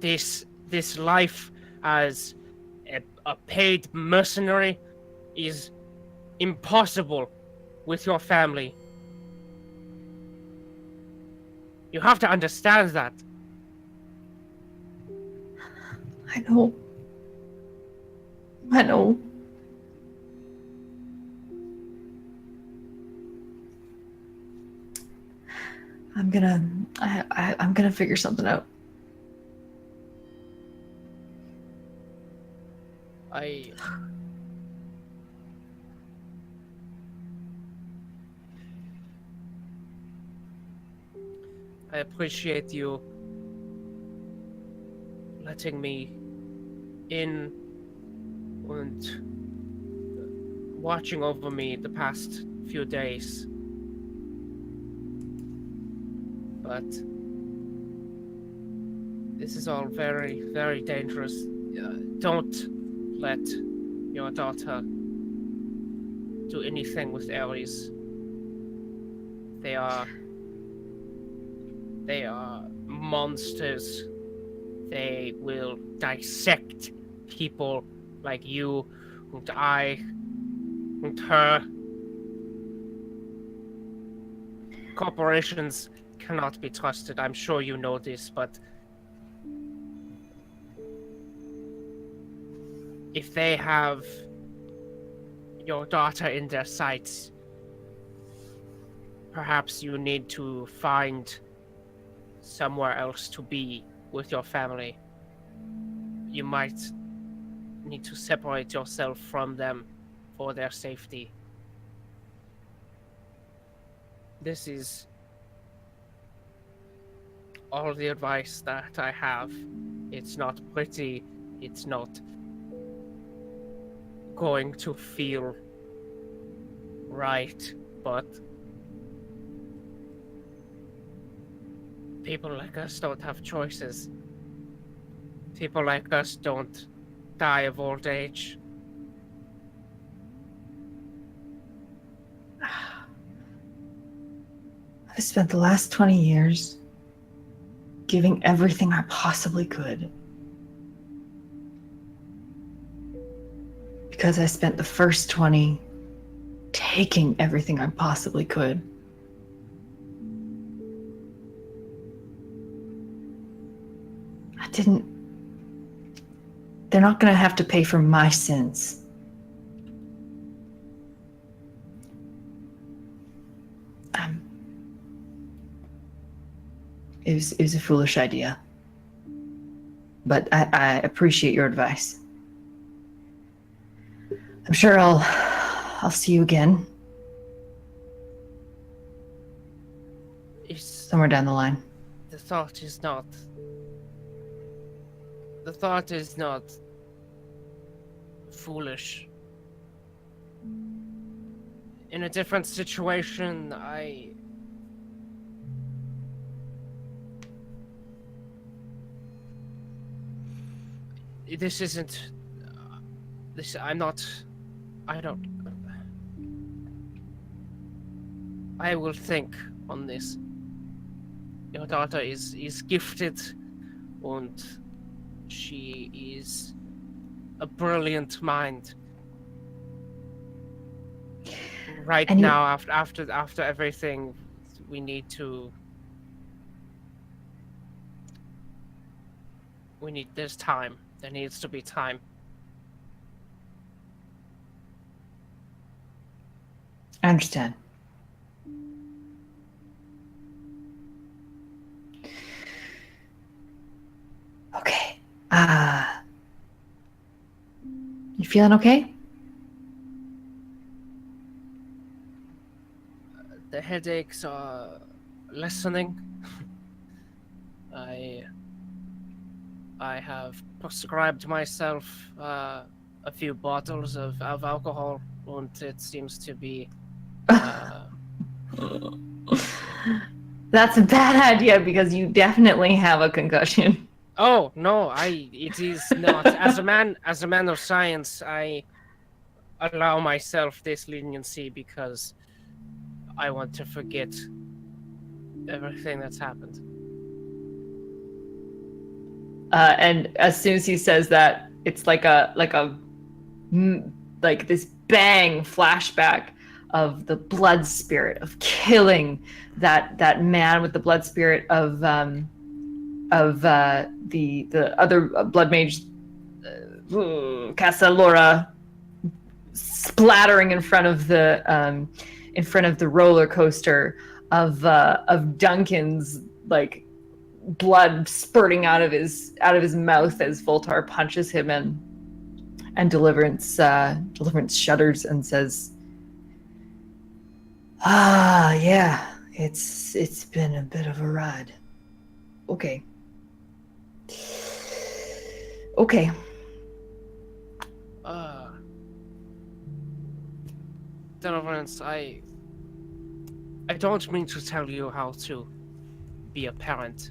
[SPEAKER 3] This life as a paid mercenary is impossible with your family. You have to understand that.
[SPEAKER 4] I know. I'm gonna figure something out.
[SPEAKER 3] I appreciate you letting me in and watching over me the past few days. But this is all very, very dangerous. Don't let your daughter do anything with Ares. They are monsters. They will dissect people like you and I And her corporations cannot be trusted. I'm sure you know this, but if they have your daughter in their sights, perhaps you need to find somewhere else to be with your family. You might need to separate yourself from them for their safety. This is all the advice that I have. It's not pretty, it's not going to feel right, but people like us don't have choices. People like us don't die of old age.
[SPEAKER 4] I've spent the last 20 years giving everything I possibly could. Because I spent the first 20 taking everything I possibly could. They're not going to have to pay for my sins. It was a foolish idea. But I appreciate your advice. I'm sure I'll see you again. Somewhere down the line.
[SPEAKER 3] The thought is not foolish. In a different situation, I will think on this. Your daughter is gifted, and she is a brilliant mind. Right
[SPEAKER 4] And
[SPEAKER 3] now, after everything, we need there's time. There needs to be time.
[SPEAKER 4] I understand. Okay. You feeling okay?
[SPEAKER 3] The headaches are lessening. I have prescribed myself a few bottles of alcohol, and it seems to be.
[SPEAKER 4] That's a bad idea because you definitely have a concussion.
[SPEAKER 3] Oh no! It is not. As a man of science, I allow myself this leniency because I want to forget everything that's happened.
[SPEAKER 4] And as soon as he says that, it's like this bang flashback of the blood spirit of killing that man with the blood spirit of the other blood mage, Casa Laura, splattering in front of the roller coaster of Duncan's like blood spurting out of his mouth as Voltar punches him, and Deliverance shudders and says, yeah, it's been a bit of a ride. Okay.
[SPEAKER 3] Deliverance, I don't mean to tell you how to be a parent.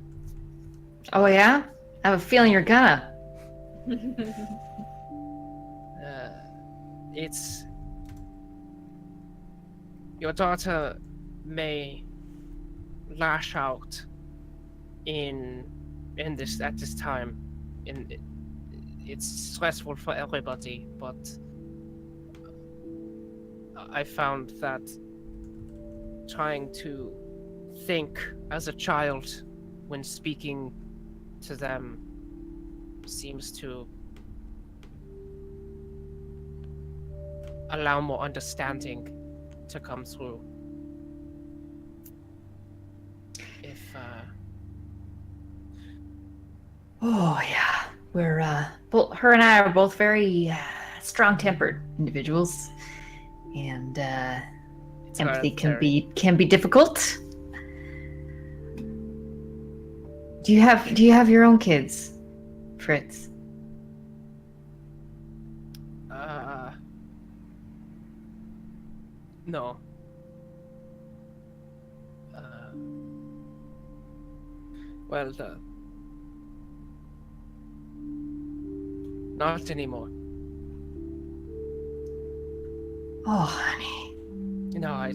[SPEAKER 4] Oh yeah? I have a feeling you're gonna.
[SPEAKER 3] It's your daughter may lash out at this time. It's stressful for everybody, but I found that trying to think as a child when speaking to them seems to allow more understanding to come through. If
[SPEAKER 4] Oh yeah, we're both. Her and I are both very strong-tempered individuals, and empathy can be difficult. Do you have your own kids, Fritz?
[SPEAKER 3] No. Well, not anymore.
[SPEAKER 4] Oh, honey.
[SPEAKER 3] No,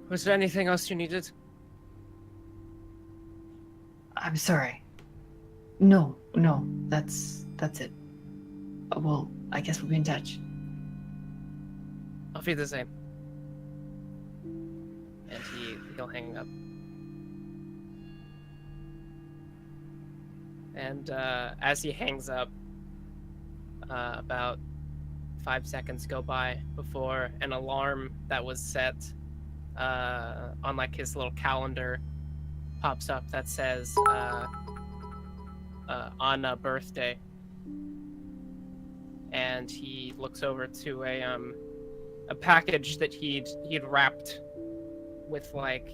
[SPEAKER 3] Was there anything else you needed?
[SPEAKER 4] I'm sorry. No, that's it. Well, I guess we'll be in touch.
[SPEAKER 3] I'll be the same. And he'll hang up. And as he hangs up, about 5 seconds go by before an alarm that was set on like his little calendar pops up that says on a birthday. And he looks over to a package that he'd wrapped with like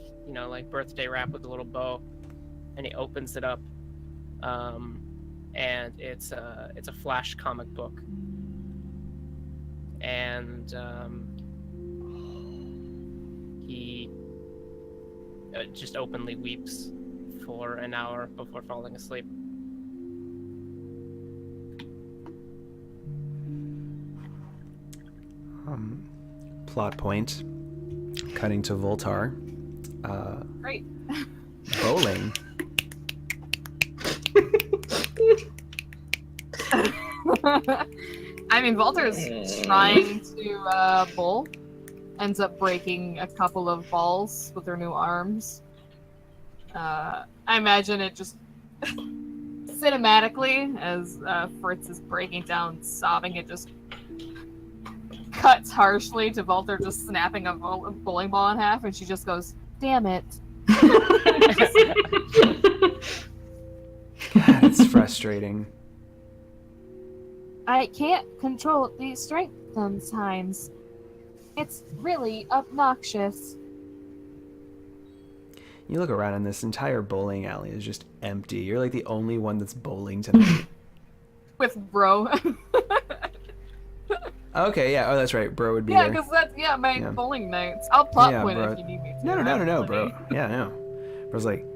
[SPEAKER 3] birthday wrap with a little bow, and he opens it up, and it's a Flash comic book, and he just openly weeps for an hour before falling asleep.
[SPEAKER 1] Plot point. Cutting to Voltar.
[SPEAKER 2] Great.
[SPEAKER 1] Bowling.
[SPEAKER 2] I mean, Walter's trying to bowl. Ends up breaking a couple of balls with her new arms. I imagine it just cinematically, as Fritz is breaking down, sobbing, it just cuts harshly to Walter just snapping a bowling ball in half, and she just goes, "Damn it."
[SPEAKER 1] God, it's frustrating.
[SPEAKER 2] I can't control the strength sometimes. It's really obnoxious.
[SPEAKER 1] You look around and this entire bowling alley is just empty. You're like the only one that's bowling tonight.
[SPEAKER 2] With bro.
[SPEAKER 1] Okay, yeah. Oh, that's right. Bro would be
[SPEAKER 2] Yeah,
[SPEAKER 1] there.
[SPEAKER 2] because that's my bowling nights. I'll plot point
[SPEAKER 1] bro.
[SPEAKER 2] if you need me to.
[SPEAKER 1] No, bro. Yeah, no. Bro's like,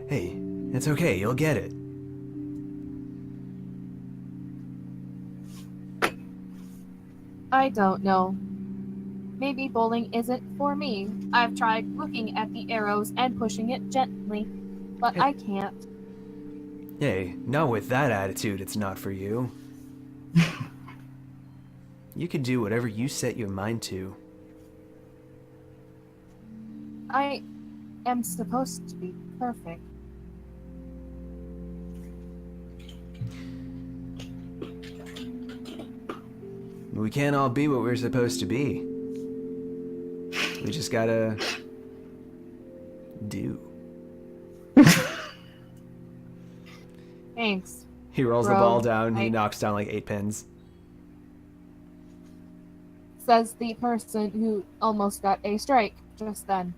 [SPEAKER 1] hey, it's okay. You'll get it.
[SPEAKER 2] I don't know. Maybe bowling isn't for me. I've tried looking at the arrows and pushing it gently, but I can't.
[SPEAKER 1] Hey, not with that attitude. It's not for you. You can do whatever you set your mind to.
[SPEAKER 2] I am supposed to be perfect.
[SPEAKER 1] We can't all be what we're supposed to be. We just gotta do.
[SPEAKER 2] Thanks.
[SPEAKER 1] He rolls
[SPEAKER 2] Bro,
[SPEAKER 1] the ball down. He knocks down like 8 pins.
[SPEAKER 2] Says the person who almost got a strike just then.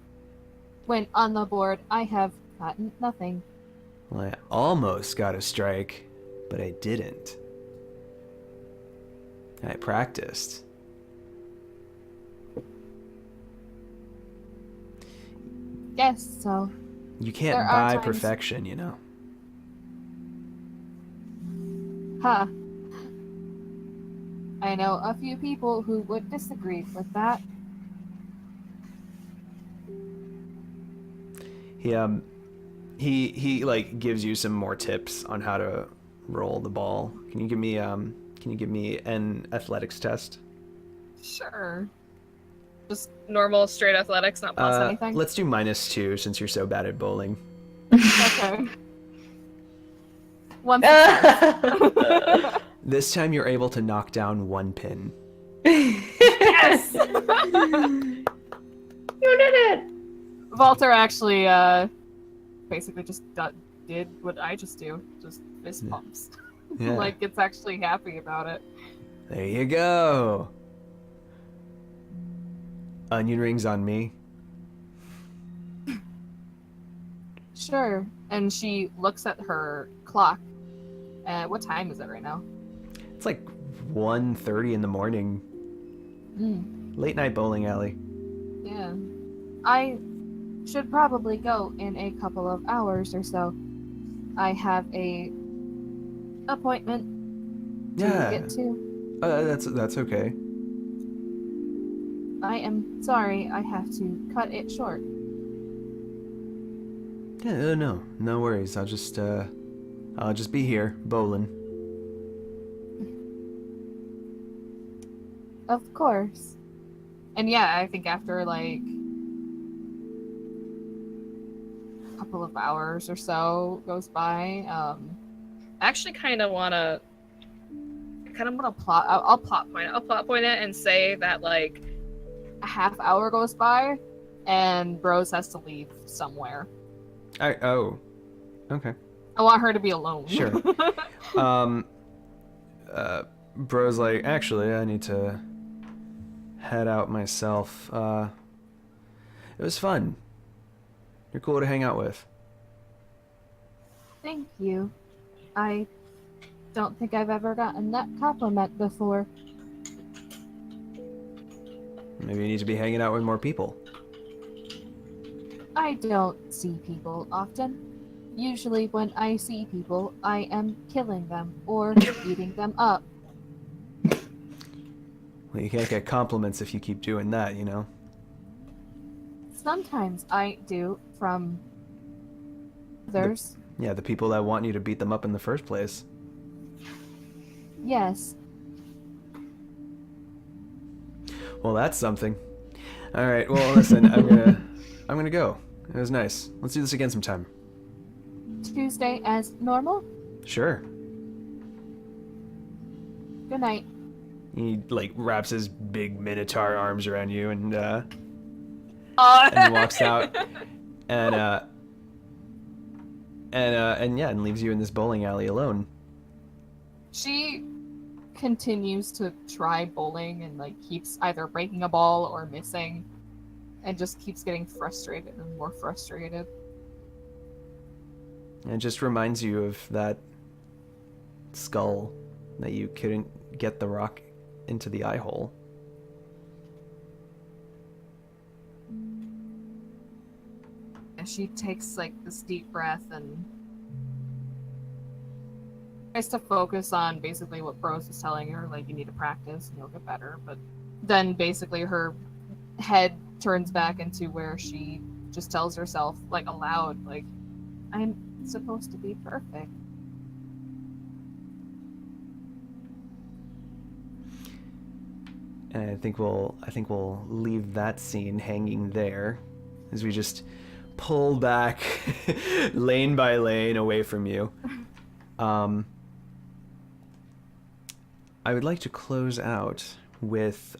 [SPEAKER 2] When on the board, I have gotten nothing.
[SPEAKER 1] Well, I almost got a strike, but I didn't. I practiced.
[SPEAKER 2] Guess so.
[SPEAKER 1] You can't
[SPEAKER 2] There are
[SPEAKER 1] buy
[SPEAKER 2] times-
[SPEAKER 1] perfection, you know.
[SPEAKER 2] Huh. I know a few people who would disagree with that. He like gives you some more tips on how to roll the ball. Can you
[SPEAKER 1] Can you give me an athletics test?
[SPEAKER 2] Sure. Just normal, straight athletics, not plus anything?
[SPEAKER 1] Let's do -2 since you're so bad at bowling.
[SPEAKER 2] Okay. One success.
[SPEAKER 1] This time you're able to knock down 1 pin.
[SPEAKER 2] Yes!
[SPEAKER 4] You did it!
[SPEAKER 2] Walter actually basically just did what I just do. Just fist pumps.
[SPEAKER 1] Yeah.
[SPEAKER 2] Like, it's actually happy about it.
[SPEAKER 1] There you go. Onion rings on me.
[SPEAKER 2] Sure. And she looks at her clock. What time is it right now?
[SPEAKER 1] It's like 1:30 in the morning. Late night bowling alley.
[SPEAKER 2] Yeah. I should probably go in a couple of hours or so. I have a appointment to
[SPEAKER 1] Yeah.
[SPEAKER 2] get to.
[SPEAKER 1] That's okay.
[SPEAKER 2] I am sorry I have to cut it short.
[SPEAKER 1] Yeah, no worries. I'll just be here bowling.
[SPEAKER 2] Of course. And yeah, I think after like a couple of hours or so goes by, I actually kind of want to plot. I'll plot point it. I'll plot point it and say that like a half hour goes by, and Bros has to leave somewhere.
[SPEAKER 1] Okay.
[SPEAKER 2] I want her to be alone.
[SPEAKER 1] Sure. Bro's like, actually, I need to head out myself. It was fun. You're cool to hang out with.
[SPEAKER 2] Thank you. I don't think I've ever gotten that compliment before.
[SPEAKER 1] Maybe you need to be hanging out with more people.
[SPEAKER 2] I don't see people often. Usually when I see people, I am killing them or eating them up.
[SPEAKER 1] Well, you can't get compliments if you keep doing that, you know?
[SPEAKER 2] Sometimes I do from others.
[SPEAKER 1] Yeah, the people that want you to beat them up in the first place.
[SPEAKER 2] Yes.
[SPEAKER 1] Well, that's something. All right. Well, listen, I'm gonna go. It was nice. Let's do this again sometime.
[SPEAKER 2] Tuesday as normal?
[SPEAKER 1] Sure.
[SPEAKER 2] Good night.
[SPEAKER 1] He like wraps his big minotaur arms around you and walks out and leaves you in this bowling alley alone.
[SPEAKER 2] She continues to try bowling and like keeps either breaking a ball or missing and just keeps getting frustrated and more frustrated.
[SPEAKER 1] And it just reminds you of that skull that you couldn't get the rock into the eye hole.
[SPEAKER 2] And she takes like this deep breath and tries to focus on basically what Bros was telling her, like you need to practice and you'll get better. But then basically her head turns back into where she just tells herself like aloud, like, I'm supposed to be perfect.
[SPEAKER 1] And I think we'll leave that scene hanging there as we just pull back lane by lane away from you. I would like to close out with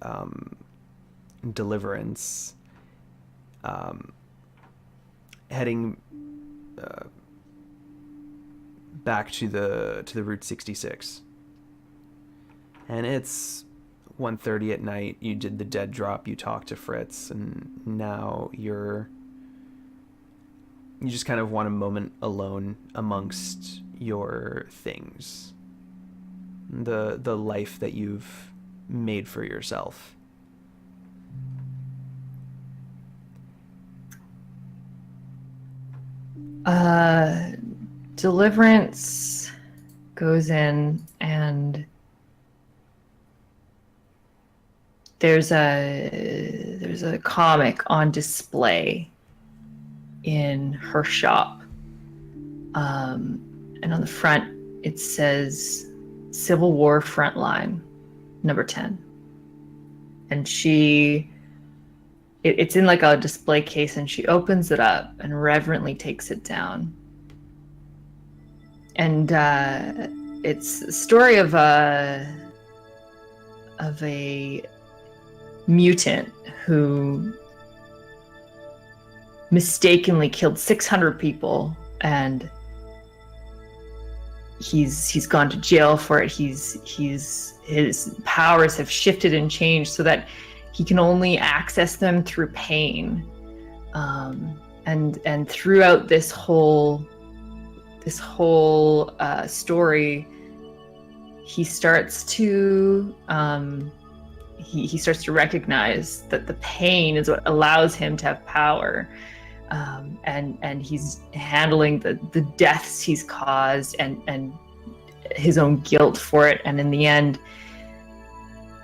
[SPEAKER 1] Deliverance heading back to the Route 66. And it's 1:30 at night. You did the dead drop, you talked to Fritz, and now you just kind of want a moment alone amongst your things. The life that you've made for yourself.
[SPEAKER 4] Deliverance goes in and there's a comic on display in her shop. And on the front it says Civil War Frontline, number 10. And it's in like a display case, and she opens it up and reverently takes it down. And it's a story of a mutant who mistakenly killed 600 people, and he's gone to jail for it. His powers have shifted and changed so that he can only access them through pain. And throughout this whole story, he starts to he starts to recognize that the pain is what allows him to have power. And he's handling the deaths he's caused and his own guilt for it. And in the end,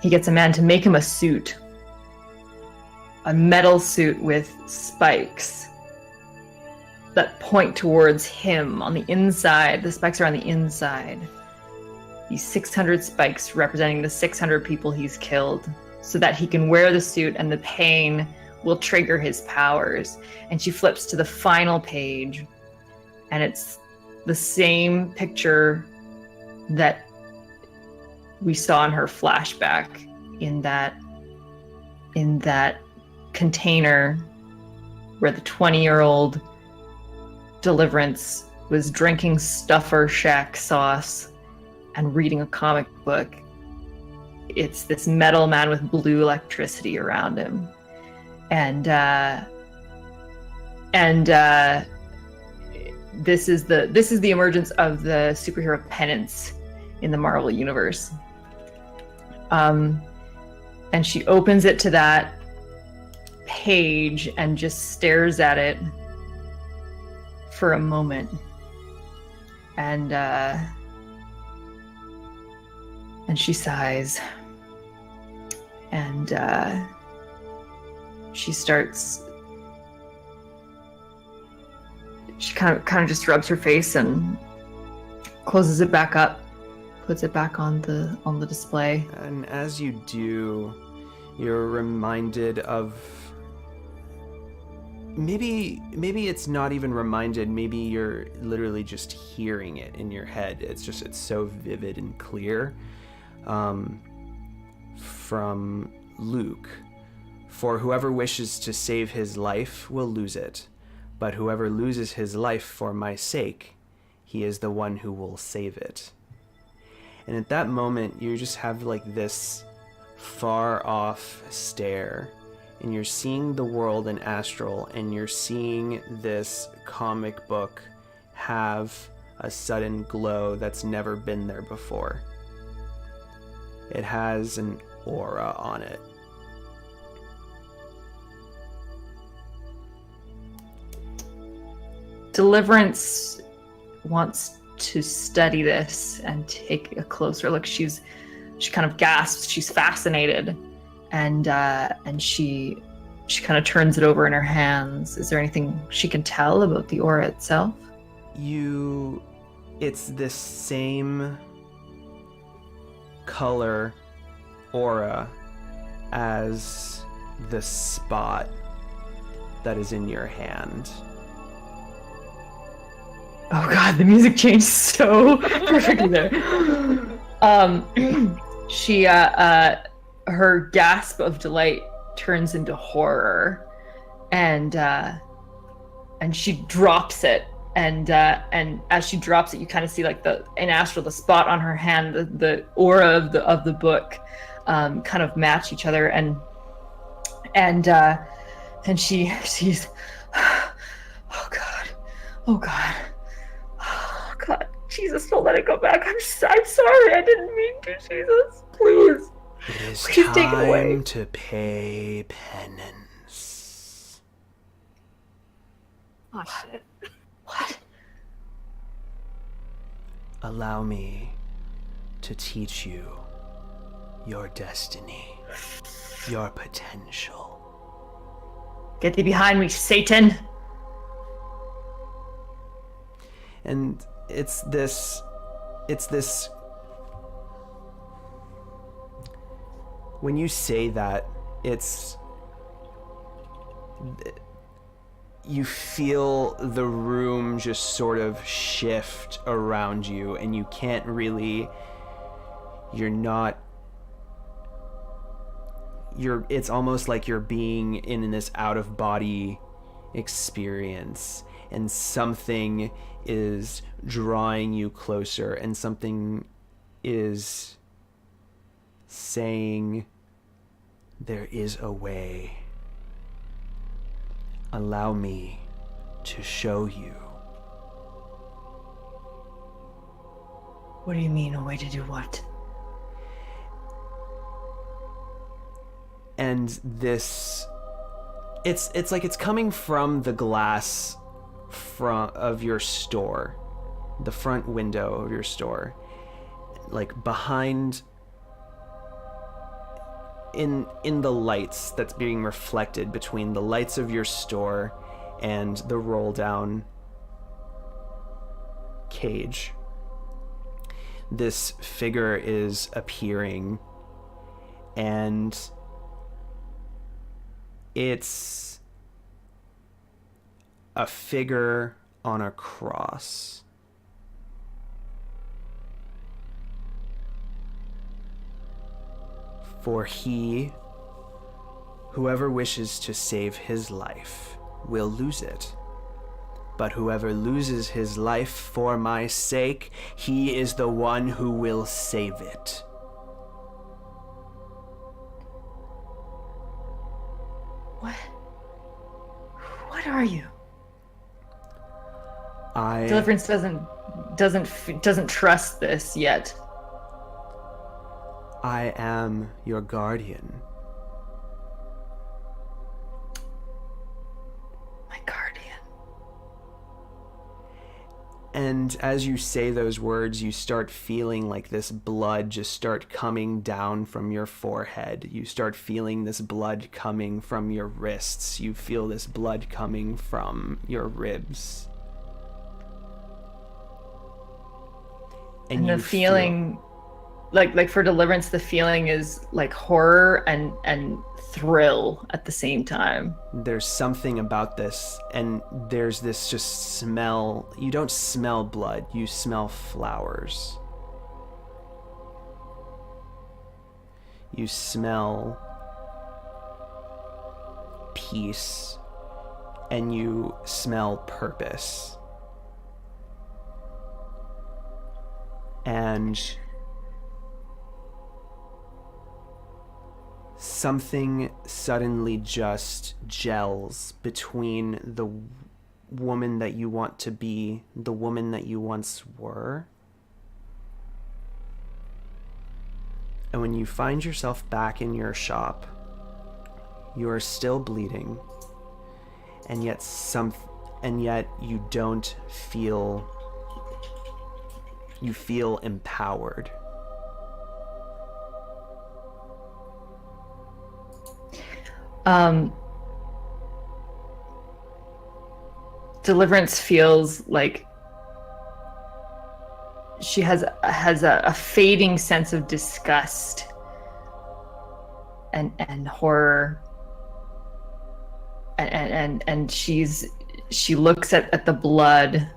[SPEAKER 4] he gets a man to make him a suit, a metal suit with spikes that point towards him on the inside. The spikes are on the inside. These 600 spikes representing the 600 people he's killed, so that he can wear the suit and the pain will trigger his powers. And she flips to the final page, and it's the same picture that we saw in her flashback in that container where the 20-year-old Deliverance was drinking Stuffer Shack sauce and reading a comic book. It's this metal man with blue electricity around him. And this is the emergence of the superhero penance in the Marvel universe. And she opens it to that page and just stares at it for a moment, and she sighs, and she kind of just rubs her face and closes it back up, puts it back on the display.
[SPEAKER 1] And as you do, you're reminded of maybe it's not even reminded, maybe you're literally just hearing it in your head. It's so vivid and clear. From Luke: for whoever wishes to save his life will lose it, but whoever loses his life for my sake, he is the one who will save it. And at that moment, you just have like this far off stare, and you're seeing the world in astral, and you're seeing this comic book have a sudden glow that's never been there before. It has an aura on it.
[SPEAKER 4] Deliverance wants to study this and take a closer look. She kind of gasps. She's fascinated, and she kind of turns it over in her hands. Is there anything she can tell about the aura itself?
[SPEAKER 1] It's this same color aura as the spot that is in your hand.
[SPEAKER 4] Oh god, the music changed so perfectly there. She her gasp of delight turns into horror, and she drops it, and as she drops it, you kind of see like in astral the spot on her hand, the aura of the book kind of match each other, and she's oh god, Jesus, don't let it go back. I'm sorry, I didn't mean to, Jesus, please.
[SPEAKER 1] It is
[SPEAKER 4] Please take it away.
[SPEAKER 1] time to pay penance.
[SPEAKER 2] Oh shit.
[SPEAKER 4] What?
[SPEAKER 1] Allow me to teach you your destiny, your potential.
[SPEAKER 4] Get thee behind me, Satan!
[SPEAKER 1] And it's this When you say that, you feel the room just sort of shift around you, and you can't really, it's almost like you're being in this out-of-body experience, and something is drawing you closer, and something is saying, there is a way. Allow me to show you.
[SPEAKER 4] What do you mean, a way to do what?
[SPEAKER 1] And this, it's like it's coming from the glass of your store, the front window of your store, like behind, in the lights that's being reflected between the lights of your store and the roll down cage. This figure is appearing, and it's a figure on a cross. For whoever wishes to save his life will lose it. But whoever loses his life for my sake, he is the one who will save it.
[SPEAKER 4] What are you?
[SPEAKER 1] I
[SPEAKER 4] Deliverance doesn't trust this yet.
[SPEAKER 1] I am your guardian.
[SPEAKER 4] My guardian.
[SPEAKER 1] And as you say those words, you start feeling like this blood just start coming down from your forehead. You start feeling this blood coming from your wrists. You feel this blood coming from your ribs.
[SPEAKER 4] And the feeling, like for Deliverance, the feeling is like horror and thrill at the same time.
[SPEAKER 1] There's something about this, and there's this just smell. You don't smell blood, you smell flowers. You smell peace, and you smell purpose. And something suddenly just gels between the woman that you want to be, the woman that you once were. And when you find yourself back in your shop, you are still bleeding, and yet you don't feel. You feel empowered.
[SPEAKER 4] Deliverance feels like she has a fading sense of disgust and horror, and she looks at the blood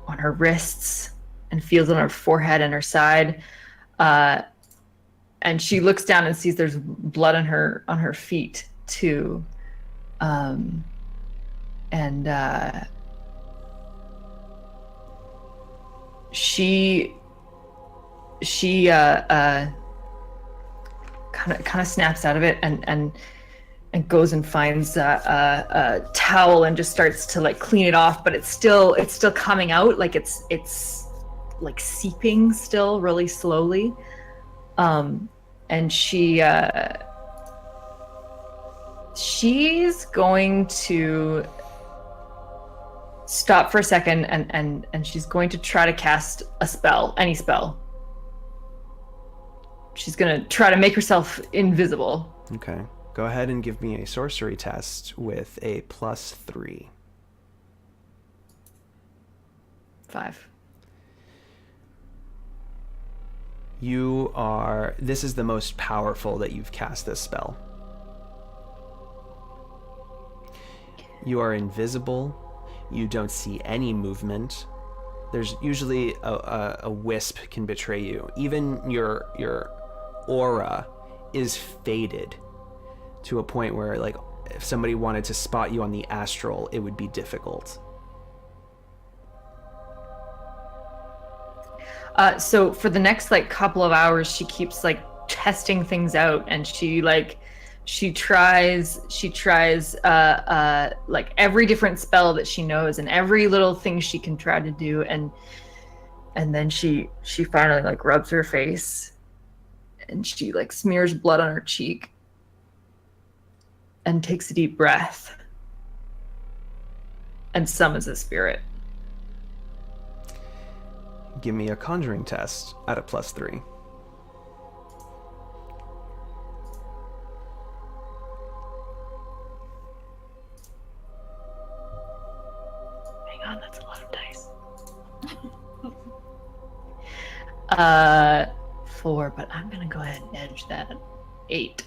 [SPEAKER 4] on her wrists and feels it on her forehead and her side, and she looks down and sees there's blood on her feet too, and she kind of snaps out of it and goes and finds a towel and just starts to like clean it off, but it's still coming out, like it's like seeping still really slowly. And she's going to stop for a second and she's going to try to cast a spell, any spell. She's gonna try to make herself invisible.
[SPEAKER 1] Okay. Go ahead and give me a sorcery test with a +3.
[SPEAKER 4] 5.
[SPEAKER 1] This is the most powerful that you've cast this spell. You are invisible. You don't see any movement. There's usually a wisp can betray you. Even your aura is faded to a point where, like, if somebody wanted to spot you on the astral, it would be difficult.
[SPEAKER 4] So for the next like couple of hours, she keeps like testing things out, and she tries like every different spell that she knows and every little thing she can try to do, and then she finally like rubs her face and she like smears blood on her cheek and takes a deep breath and summons a spirit.
[SPEAKER 1] Give me a conjuring test at a +3.
[SPEAKER 4] Hang on, that's a lot of dice. 4, but I'm gonna go ahead and edge that. 8.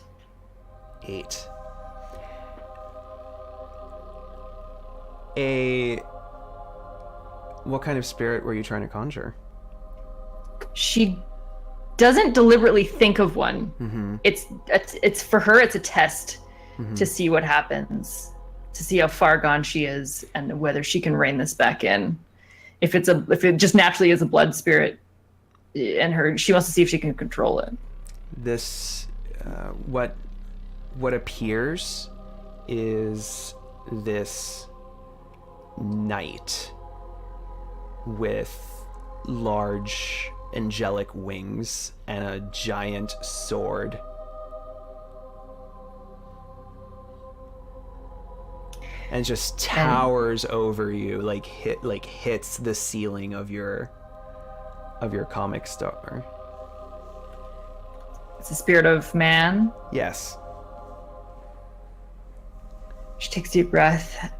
[SPEAKER 1] 8. What kind of spirit were you trying to conjure?
[SPEAKER 4] She doesn't deliberately think of one.
[SPEAKER 1] Mm-hmm.
[SPEAKER 4] It's for her. It's a test
[SPEAKER 1] Mm-hmm.
[SPEAKER 4] to see what happens, to see how far gone she is, and whether she can rein this back in. If it just naturally is a blood spirit, and she wants to see if she can control it.
[SPEAKER 1] This, what appears is this knight with large angelic wings and a giant sword. And just towers over you, hits the ceiling of your comic store.
[SPEAKER 4] It's the spirit of man.
[SPEAKER 1] Yes.
[SPEAKER 4] She takes a deep breath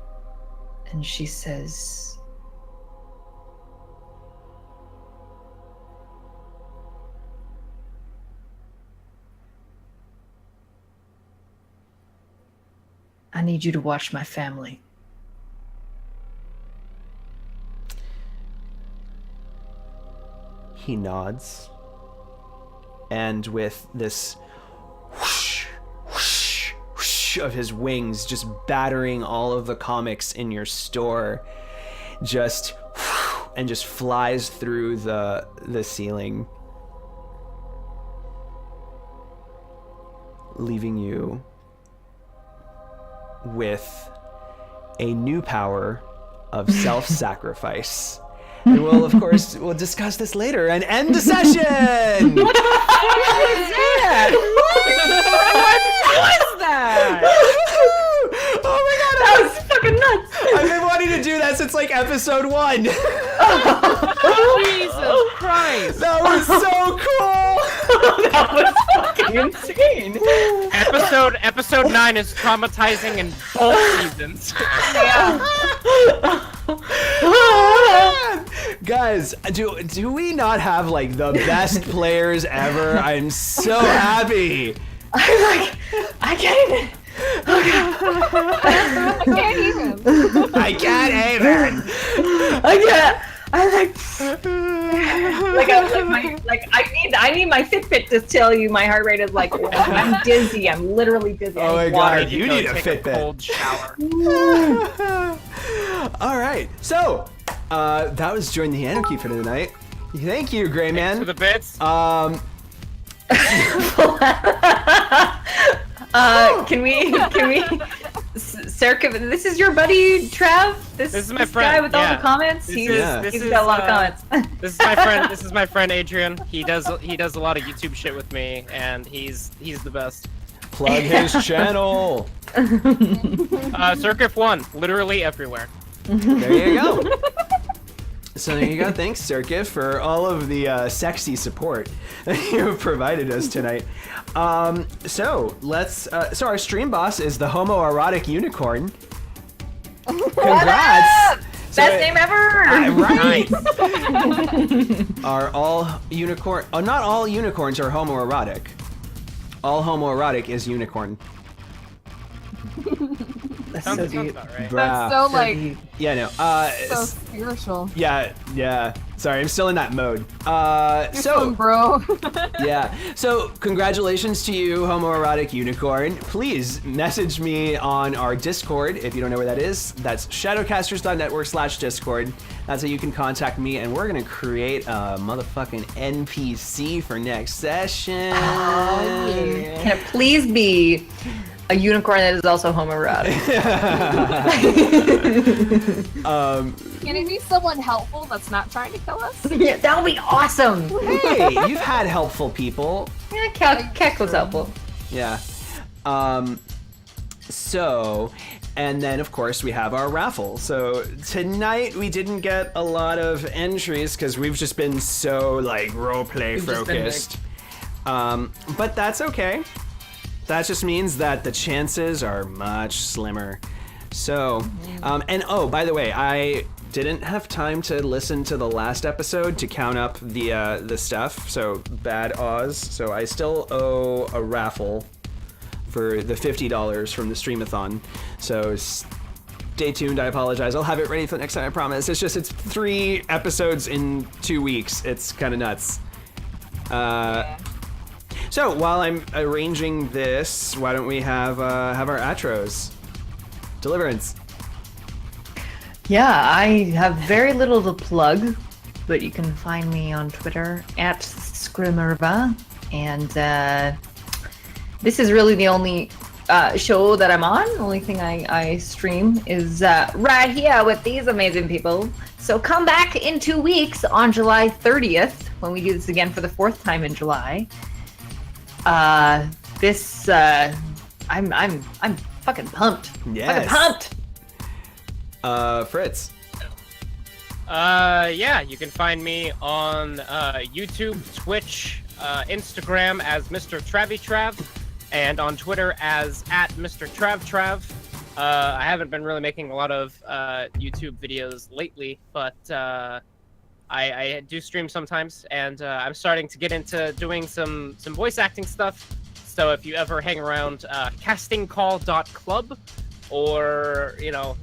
[SPEAKER 4] and she says, I need you to watch my family.
[SPEAKER 1] He nods, and with this whoosh, whoosh, whoosh of his wings just battering all of the comics in your store, just flies through the ceiling, leaving you with a new power of self-sacrifice. And we'll discuss this later and end the session!
[SPEAKER 3] What was that?
[SPEAKER 1] Oh my god,
[SPEAKER 4] that was fucking nuts!
[SPEAKER 1] I've been wanting to do that since like episode 1.
[SPEAKER 3] Jesus Christ!
[SPEAKER 1] That was so cool!
[SPEAKER 4] That was fucking insane!
[SPEAKER 3] Episode 9 is traumatizing in both seasons.
[SPEAKER 1] Guys, do we not have like the best players ever? I'm so happy.
[SPEAKER 4] I'm like, I can't even.
[SPEAKER 2] I can't even.
[SPEAKER 1] I can't even.
[SPEAKER 4] I can't. I'm like, I need my Fitbit to tell you my heart rate is like, I'm dizzy. I'm literally dizzy.
[SPEAKER 1] Oh my god, you need a
[SPEAKER 3] take
[SPEAKER 1] Fitbit.
[SPEAKER 3] a cold shower.
[SPEAKER 1] All right, so that was Join the Anarchy for tonight. Thank you, Gray Man.
[SPEAKER 3] For the bits.
[SPEAKER 4] Can we, Serka, this is your buddy Trav? This is my friend. Guy with all the comments? He's got a lot of comments.
[SPEAKER 3] This is my friend. This is my friend Adrian. He does a lot of YouTube shit with me, and he's the best.
[SPEAKER 1] Plug his channel.
[SPEAKER 3] Circuit 1, literally everywhere.
[SPEAKER 1] There you go. So there you go. Thanks, Circuit, for all of the sexy support that you've provided us tonight. So our stream boss is the homoerotic unicorn. Congrats!
[SPEAKER 4] Best name ever!
[SPEAKER 1] Right? Are all unicorn... Oh, not all unicorns are homoerotic. All homoerotic is unicorn.
[SPEAKER 4] That's
[SPEAKER 3] Sounds
[SPEAKER 4] so
[SPEAKER 3] sounds
[SPEAKER 4] deep.
[SPEAKER 3] about right.
[SPEAKER 1] Bruh.
[SPEAKER 2] That's so like
[SPEAKER 4] deep.
[SPEAKER 1] Yeah, no.
[SPEAKER 2] so spiritual.
[SPEAKER 1] Yeah. Sorry, I'm still in that mode.
[SPEAKER 2] You're fun, bro.
[SPEAKER 1] Yeah. So, congratulations to you, homoerotic unicorn. Please message me on our Discord if you don't know where that is. That's shadowcasters.network/Discord. That's how you can contact me, and we're gonna create a motherfucking NPC for next session.
[SPEAKER 2] Oh, yeah.
[SPEAKER 4] Can it please be a unicorn that is also homoerotic?
[SPEAKER 2] Can it be someone helpful that's not trying to kill us?
[SPEAKER 4] Yeah, that would be awesome.
[SPEAKER 1] Hey, you've had helpful people.
[SPEAKER 4] Yeah, Keck was helpful.
[SPEAKER 1] Yeah. So, and then of course we have our raffle. So tonight we didn't get a lot of entries because we've just been so like roleplay focused. But that's okay. That just means that the chances are much slimmer. So, and oh, by the way, I didn't have time to listen to the last episode to count up the stuff. So bad Oz. So I still owe a raffle for the $50 from the Streamathon. So stay tuned. I apologize. I'll have it ready for the next time. I promise. It's 3 episodes in 2 weeks. It's kind of nuts. So while I'm arranging this, why don't we have our outros? Deliverance.
[SPEAKER 4] Yeah, I have very little to plug, but you can find me on Twitter at Scrimerva, and this is really the only show that I'm on. The only thing I stream is right here with these amazing people. So come back in 2 weeks on July 30th when we do this again for the 4th time in July. I'm fucking pumped.
[SPEAKER 1] Yes.
[SPEAKER 4] Fucking pumped.
[SPEAKER 1] Fritz.
[SPEAKER 3] Yeah, you can find me on YouTube, Twitch, Instagram as Mr. Trav, and on Twitter as @Mr. Trav. I haven't been really making a lot of YouTube videos lately, but I do stream sometimes, and I'm starting to get into doing some voice acting stuff. So if you ever hang around castingcall.club, or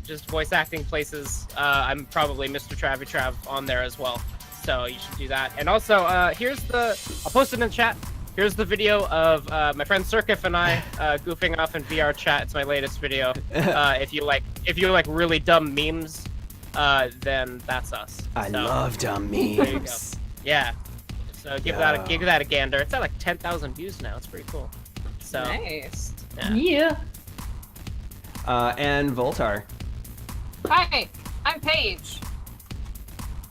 [SPEAKER 3] just voice acting places, I'm probably Mr. Trav on there as well. So you should do that. And also, I'll post it in chat. Here's the video of my friend Circif and I goofing off in VR chat. It's my latest video. If you like really dumb memes, then that's us.
[SPEAKER 1] I love dumb memes.
[SPEAKER 3] There you go. Yeah. So give that a gander. It's at like 10,000 views now. It's pretty cool. So
[SPEAKER 2] Nice.
[SPEAKER 4] Yeah.
[SPEAKER 1] And Voltar.
[SPEAKER 2] Hi, I'm Paige.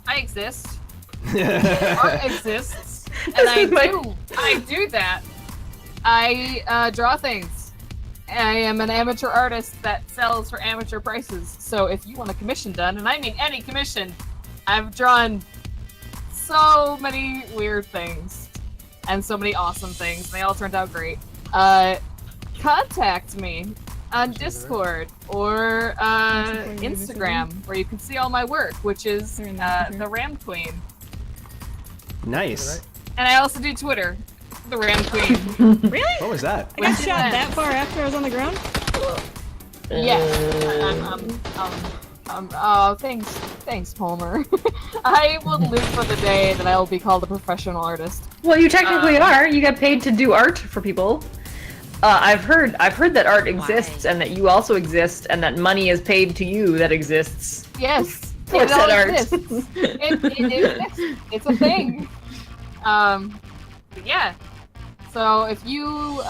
[SPEAKER 2] I exist. Art exists, and I do that. I draw things. I am an amateur artist that sells for amateur prices. So if you want a commission done, and I mean any commission, I've drawn so many weird things and so many awesome things. And they all turned out great. Contact me on Discord or Instagram, where you can see all my work, which is the Ram Queen.
[SPEAKER 1] Nice.
[SPEAKER 2] And I also do Twitter, the Ram Queen.
[SPEAKER 5] Really?
[SPEAKER 1] What was that?
[SPEAKER 5] I got shot that far after I was on the ground?
[SPEAKER 2] Yes. Oh, thanks, Palmer. I will live for the day that I will be called a professional artist.
[SPEAKER 4] Well, you technically are. You get paid to do art for people. I've heard that art exists, and that you also exist, and that money is paid to you that exists.
[SPEAKER 2] Yes.
[SPEAKER 4] For
[SPEAKER 2] it all
[SPEAKER 4] said art.
[SPEAKER 2] exists. It exists. It's a thing. But yeah. So if you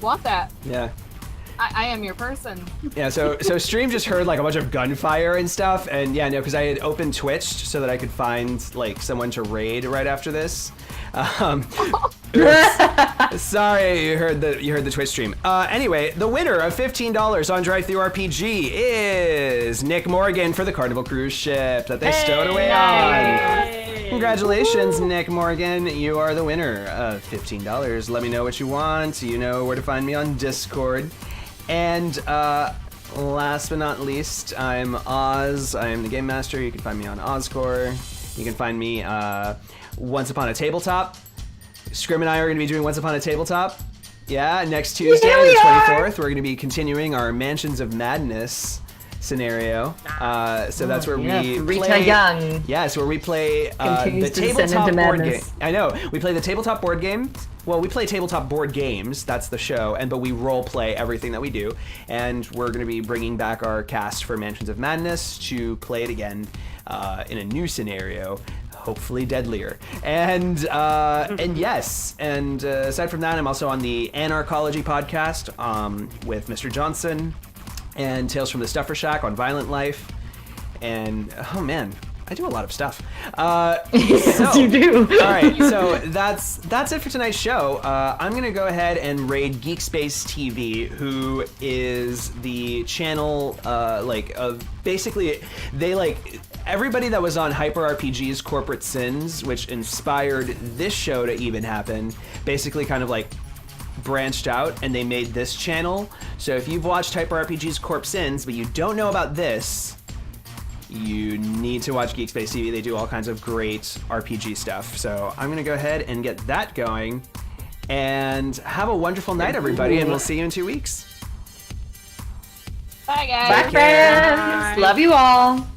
[SPEAKER 2] want that,
[SPEAKER 1] Yeah.
[SPEAKER 2] I am your person.
[SPEAKER 1] Yeah, so Stream just heard like a bunch of gunfire and stuff, and yeah, no, because I had opened Twitch so that I could find like someone to raid right after this. Sorry, you heard the Twitch stream. Anyway, the winner of $15 on DriveThruRPG is Nick Morgan for the Carnival cruise ship that they stowed away on. Congratulations, Nick Morgan. You are the winner of $15. Let me know what you want. You know where to find me on Discord. And last but not least, I'm Oz. I am the Game Master. You can find me on Ozcore. You can find me Once Upon a Tabletop. Scrim and I are going to be doing Once Upon a Tabletop. Yeah, next Tuesday, the 24th, we're going to be continuing our Mansions of Madness scenario. So that's where we
[SPEAKER 4] Rita
[SPEAKER 1] play...
[SPEAKER 4] Young.
[SPEAKER 1] Yeah, so where we play
[SPEAKER 4] Continues
[SPEAKER 1] the
[SPEAKER 4] to descend
[SPEAKER 1] tabletop
[SPEAKER 4] into
[SPEAKER 1] board game.
[SPEAKER 4] madness.
[SPEAKER 1] I know. We play the tabletop board game. Well, we play tabletop board games. That's the show. But we role play everything that we do. And we're going to be bringing back our cast for Mansions of Madness to play it again in a new scenario. Hopefully deadlier. And yes. And aside from that, I'm also on the Anarchology podcast with Mr. Johnson and Tales from the Stuffer Shack on Violent Life. And oh man, I do a lot of stuff.
[SPEAKER 4] Yes, you do.
[SPEAKER 1] All right, so that's it for tonight's show. I'm gonna go ahead and raid Geekspace TV, who is the channel basically they everybody that was on Hyper RPG's Corporate Sins, which inspired this show to even happen, basically kind of branched out and they made this channel. So if you've watched Hyper RPG's Corp Sins, but you don't know about this, you need to watch Geekspace TV. They do all kinds of great RPG stuff. So I'm gonna go ahead and get that going. And have a wonderful night, everybody, and we'll see you in 2 weeks.
[SPEAKER 2] Bye, guys.
[SPEAKER 4] Bye, friends. Love you all.